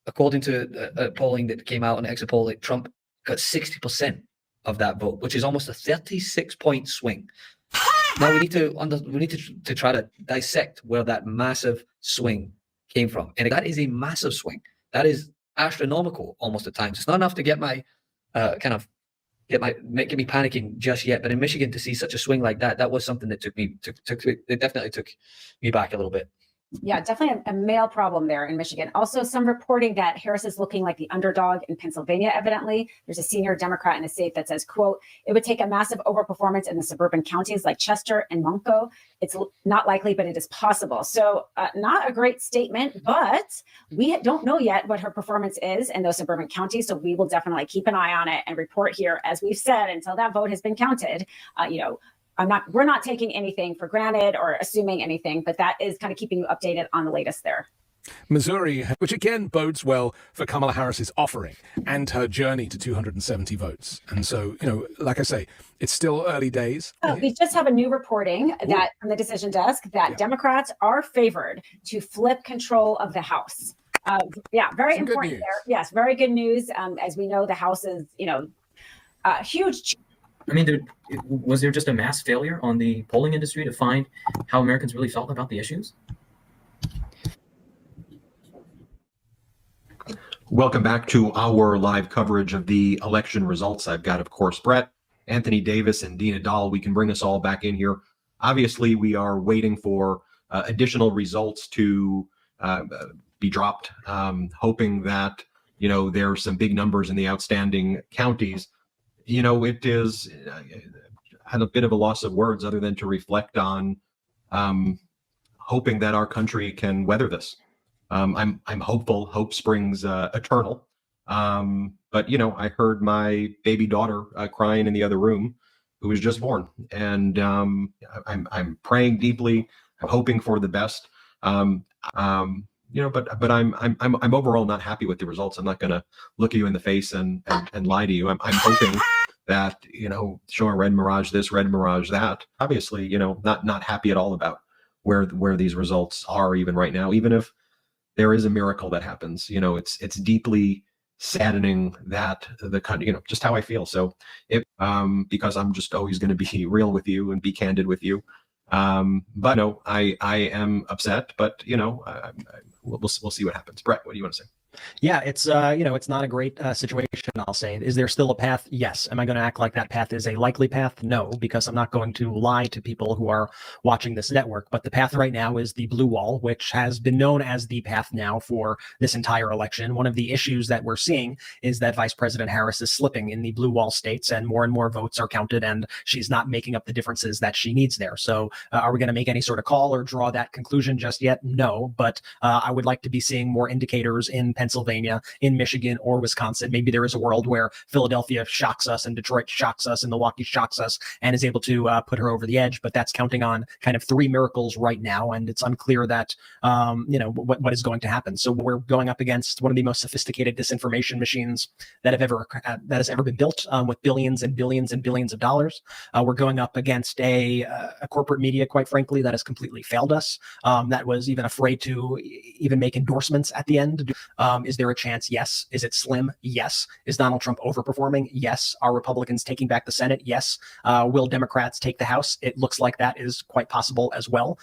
according to a polling that came out on exit poll, Trump got 60% of that vote, which is almost a 36-point swing. Now we need to try to dissect where that massive swing came from. And that is a massive swing. That is astronomical almost at times. It's not enough to get my get me panicking just yet. But in Michigan, to see such a swing like that, that was something that it definitely took me back a little bit. Yeah, definitely a male problem there in Michigan. Also, some reporting that Harris is looking like the underdog in Pennsylvania, evidently. There's a senior Democrat in the state that says, quote, it would take a massive overperformance in the suburban counties like Chester and Munko. It's not likely, but it is possible. So not a great statement, but we don't know yet what her performance is in those suburban counties. So we will definitely keep an eye on it and report here, as we've said, until that vote has been counted. We're not taking anything for granted or assuming anything, but that is kind of keeping you updated on the latest there. Missouri, which again bodes well for Kamala Harris's offering and her journey to 270 votes. And so, like I say, it's still early days. We just have a new reporting that from the decision desk that Democrats are favored to flip control of the House. Very Some important there. Yes, very good news. As we know, the House is, huge. I mean, was there just a mass failure on the polling industry to find how Americans really felt about the issues? Welcome back to our live coverage of the election results. I've got, of course, Brett, Anthony Davis, and Dina Doll. We can bring us all back in here. Obviously, we are waiting for additional results to be dropped, hoping that, there are some big numbers in the outstanding counties. It is had a bit of a loss of words other than to reflect on hoping that our country can weather this. I'm hopeful. Hope springs eternal. But I heard my baby daughter crying in the other room, who was just born, and I'm praying deeply. I'm hoping for the best. But I'm overall not happy with the results. I'm not going to look at you in the face and lie to you. I'm hoping that show a red mirage this, red mirage that. Obviously, not happy at all about where these results are even right now. Even if there is a miracle that happens, it's deeply saddening that the country, just how I feel. So because I'm just always going to be real with you and be candid with you. But no, I am upset, but we'll see what happens. Brett, what do you want to say? Yeah, it's it's not a great situation, I'll say. Is there still a path? Yes. Am I going to act like that path is a likely path? No, because I'm not going to lie to people who are watching this network. But the path right now is the blue wall, which has been known as the path now for this entire election. One of the issues that we're seeing is that Vice President Harris is slipping in the blue wall states, and more votes are counted, and she's not making up the differences that she needs there. So are we going to make any sort of call or draw that conclusion just yet? No, but I would like to be seeing more indicators in Pennsylvania, in Michigan, or Wisconsin. Maybe there is a world where Philadelphia shocks us and Detroit shocks us and Milwaukee shocks us and is able to put her over the edge. But that's counting on kind of three miracles right now, and it's unclear that what is going to happen. So we're going up against one of the most sophisticated disinformation machines that has ever been built, with billions and billions and billions of dollars. We're going up against a corporate media, quite frankly, that has completely failed us. That was even afraid to even make endorsements at the end. Is there a chance? Yes. Is it slim? Yes. Is Donald Trump overperforming? Yes. Are Republicans taking back the Senate? Yes. Will Democrats take the House? It looks like that is quite possible as well.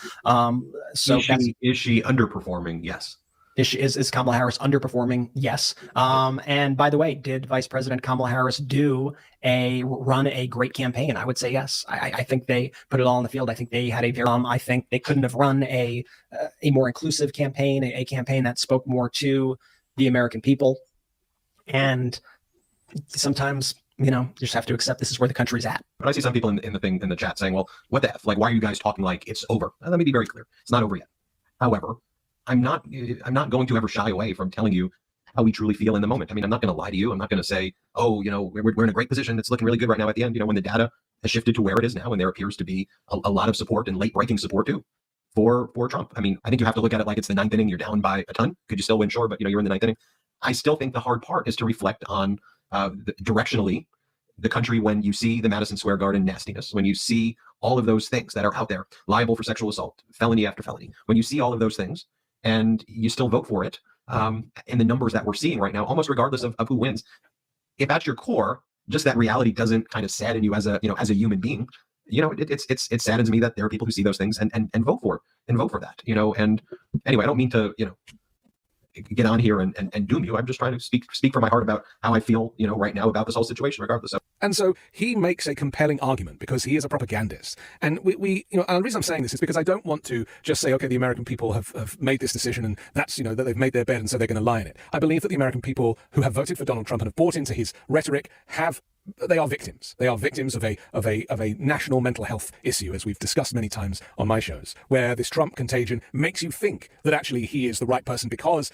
So is she underperforming? Yes. Is Kamala Harris underperforming? Yes. And by the way, did Vice President Kamala Harris run a great campaign? I would say yes. I think they put it all on the field. I think they had I think they couldn't have run a more inclusive campaign, a campaign that spoke more to the American people. And sometimes, you just have to accept this is where the country's at. But I see some people in the chat saying, well, what the F? Like, why are you guys talking like it's over? Let me be very clear. It's not over yet. However, I'm not going to ever shy away from telling you how we truly feel in the moment. I mean, I'm not going to lie to you. I'm not going to say, oh, we're in a great position. It's looking really good right now at the end. When the data has shifted to where it is now, and there appears to be a lot of support and late breaking support too for Trump. I mean, I think you have to look at it like it's the ninth inning. You're down by a ton. Could you still win? Sure, but you're in the ninth inning. I still think the hard part is to reflect on directionally the country when you see the Madison Square Garden nastiness, when you see all of those things that are out there, liable for sexual assault, felony after felony. When you see all of those things and you still vote for it, in the numbers that we're seeing right now, almost regardless of who wins, if at your core, just that reality doesn't kind of sadden you as a human being, it saddens me that there are people who see those things and vote for that, and anyway, I don't mean to, get on here and doom you. I'm just trying to speak from my heart about how I feel, right now about this whole situation, regardless of. And so he makes a compelling argument because he is a propagandist. And we and the reason I'm saying this is because I don't want to just say, okay, the American people have made this decision and that's, that they've made their bed and so they're going to lie in it. I believe that the American people who have voted for Donald Trump and have bought into his rhetoric they are victims. They are victims of a national mental health issue, as we've discussed many times on my shows, where this Trump contagion makes you think that actually he is the right person because,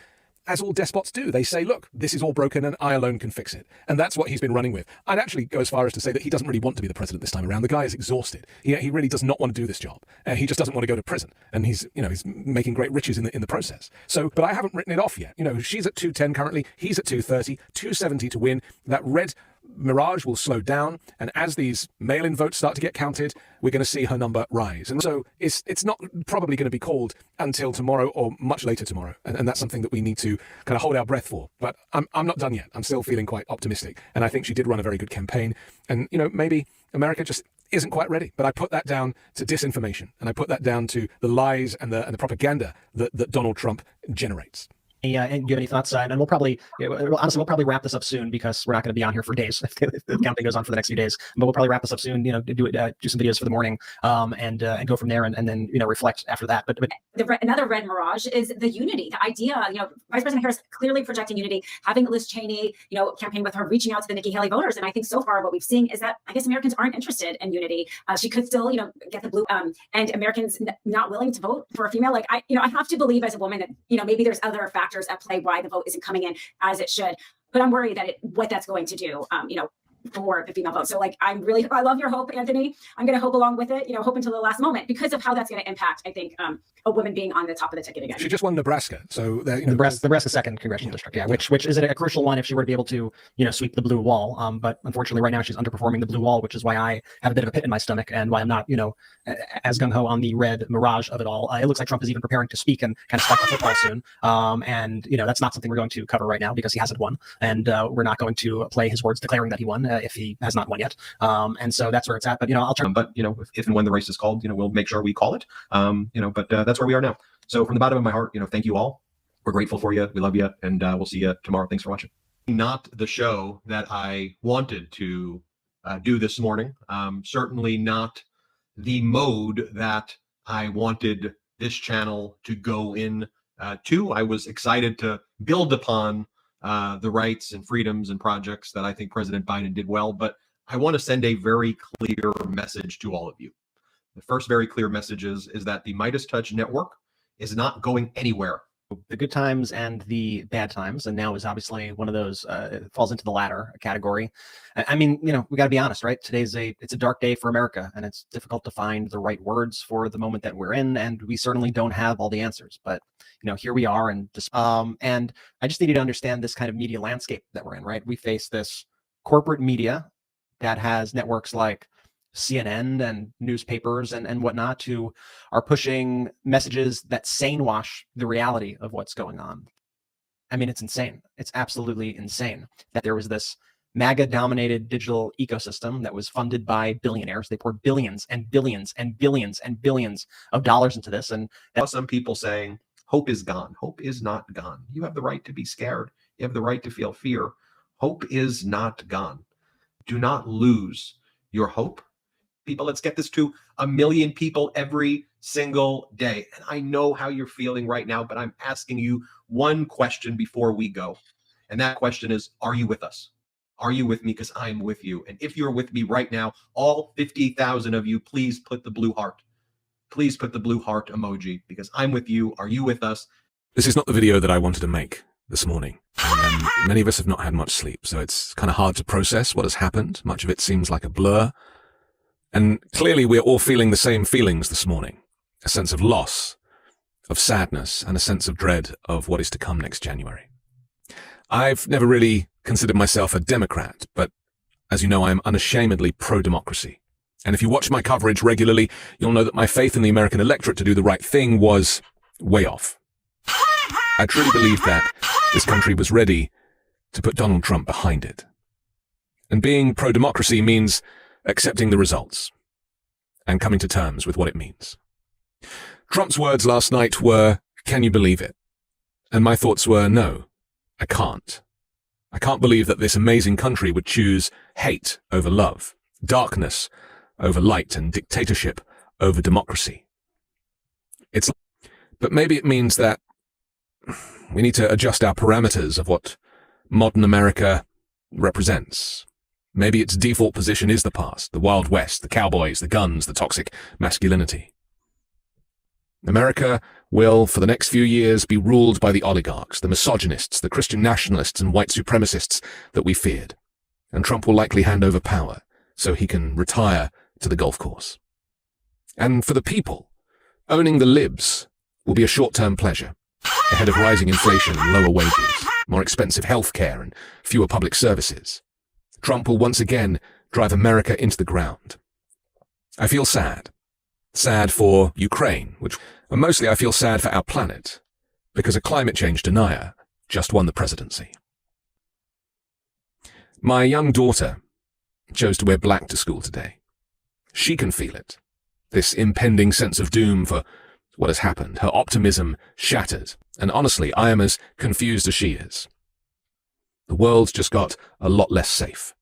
as all despots do, they say, look, this is all broken and I alone can fix it. And that's what he's been running with. I'd actually go as far as to say that he doesn't really want to be the president this time around. The guy is exhausted. He really does not want to do this job. He just doesn't want to go to prison. And he's making great riches in the process. So, but I haven't written it off yet. She's at 210 currently. He's at 230, 270 to win. That red mirage will slow down, and as these mail-in votes start to get counted, we're going to see her number rise. And so it's not probably going to be called until tomorrow or much later tomorrow, and that's something that we need to kind of hold our breath for. But I'm not done yet. I'm still feeling quite optimistic, and I think she did run a very good campaign. And maybe America just isn't quite ready. But I put that down to disinformation, and I put that down to the lies and the propaganda that Donald Trump generates. Yeah, and do you have any thoughts? And we'll probably, honestly, we'll probably wrap this up soon because we're not going to be on here for days if the campaign goes on for the next few days. But we'll probably wrap this up soon. Do some videos for the morning, and go from there, and then reflect after that. But another red mirage is the unity, the idea. Vice President Harris clearly projecting unity, having Liz Cheney, campaign with her, reaching out to the Nikki Haley voters. And I think so far what we've seen is that I guess Americans aren't interested in unity. She could still, get the blue, and Americans not willing to vote for a female. Like I have to believe as a woman that maybe there's other factors at play why the vote isn't coming in as it should, but I'm worried that what that's going to do, for the female vote. So I love your hope, Anthony. I'm going to hope along with it, hope until the last moment because of how that's going to impact, I think, a woman being on the top of the ticket again. She just won Nebraska. So Nebraska 2nd congressional district. Yeah. Which is a crucial one if she were to be able to, sweep the blue wall. But unfortunately right now she's underperforming the blue wall, which is why I have a bit of a pit in my stomach and why I'm not, as gung-ho on the red mirage of it all. It looks like Trump is even preparing to speak and kind of start the football soon. And that's not something we're going to cover right now because he hasn't won. And we're not going to play his words declaring that he won if he has not won yet. And so that's where it's at. But, I'll turn. But, if and when the race is called, we'll make sure we call it. But that's where we are now. So from the bottom of my heart, thank you all. We're grateful for you. We love you. And we'll see you tomorrow. Thanks for watching. Not the show that I wanted to do this morning. Certainly not the mode that I wanted this channel to go in to. I was excited to build upon the rights and freedoms and projects that I think President Biden did well. But I want to send a very clear message to all of you. The first very clear message is that the MeidasTouch network is not going anywhere. The good times and the bad times, and now is obviously one of those. It falls into the latter category. I mean, we got to be honest, right? It's a dark day for America, and it's difficult to find the right words for the moment that we're in, and we certainly don't have all the answers. But here we are, and I just need you to understand this kind of media landscape that we're in, right? We face this corporate media that has networks like CNN and newspapers and whatnot who are pushing messages that sane wash the reality of what's going on. I mean, it's insane. It's absolutely insane that there was this MAGA dominated digital ecosystem that was funded by billionaires. They poured billions and billions and billions and billions of dollars into this. And some people saying hope is gone. Hope is not gone. You have the right to be scared. You have the right to feel fear. Hope is not gone. Do not lose your hope. People, let's get this to 1 million people every single day. And I know how you're feeling right now, but I'm asking you one question before we go. And that question is, are you with us? Are you with me? Because I'm with you. And if you're with me right now, all 50,000 of you, please put the blue heart. Please put the blue heart emoji because I'm with you. Are you with us? This is not the video that I wanted to make this morning. And many of us have not had much sleep, so it's kind of hard to process what has happened. Much of it seems like a blur. And clearly we're all feeling the same feelings this morning. A sense of loss, of sadness, and a sense of dread of what is to come next January. I've never really considered myself a Democrat, but as you know, I'm unashamedly pro-democracy. And if you watch my coverage regularly, you'll know that my faith in the American electorate to do the right thing was way off. I truly believed that this country was ready to put Donald Trump behind it. And being pro-democracy means accepting the results and coming to terms with what it means. Trump's words last night were, "Can you believe it?" And my thoughts were, no, I can't. I can't believe that this amazing country would choose hate over love, darkness over light, and dictatorship over democracy. But maybe it means that we need to adjust our parameters of what modern America represents. Maybe its default position is the past, the Wild West, the cowboys, the guns, the toxic masculinity. America will, for the next few years, be ruled by the oligarchs, the misogynists, the Christian nationalists, and white supremacists that we feared. And Trump will likely hand over power so he can retire to the golf course. And for the people, owning the libs will be a short-term pleasure, ahead of rising inflation and lower wages, more expensive health care and fewer public services. Trump will once again drive America into the ground. I feel sad. Sad for Ukraine, and mostly I feel sad for our planet, because a climate change denier just won the presidency. My young daughter chose to wear black to school today. She can feel it, this impending sense of doom for what has happened, her optimism shattered, and honestly, I am as confused as she is. The world's just got a lot less safe.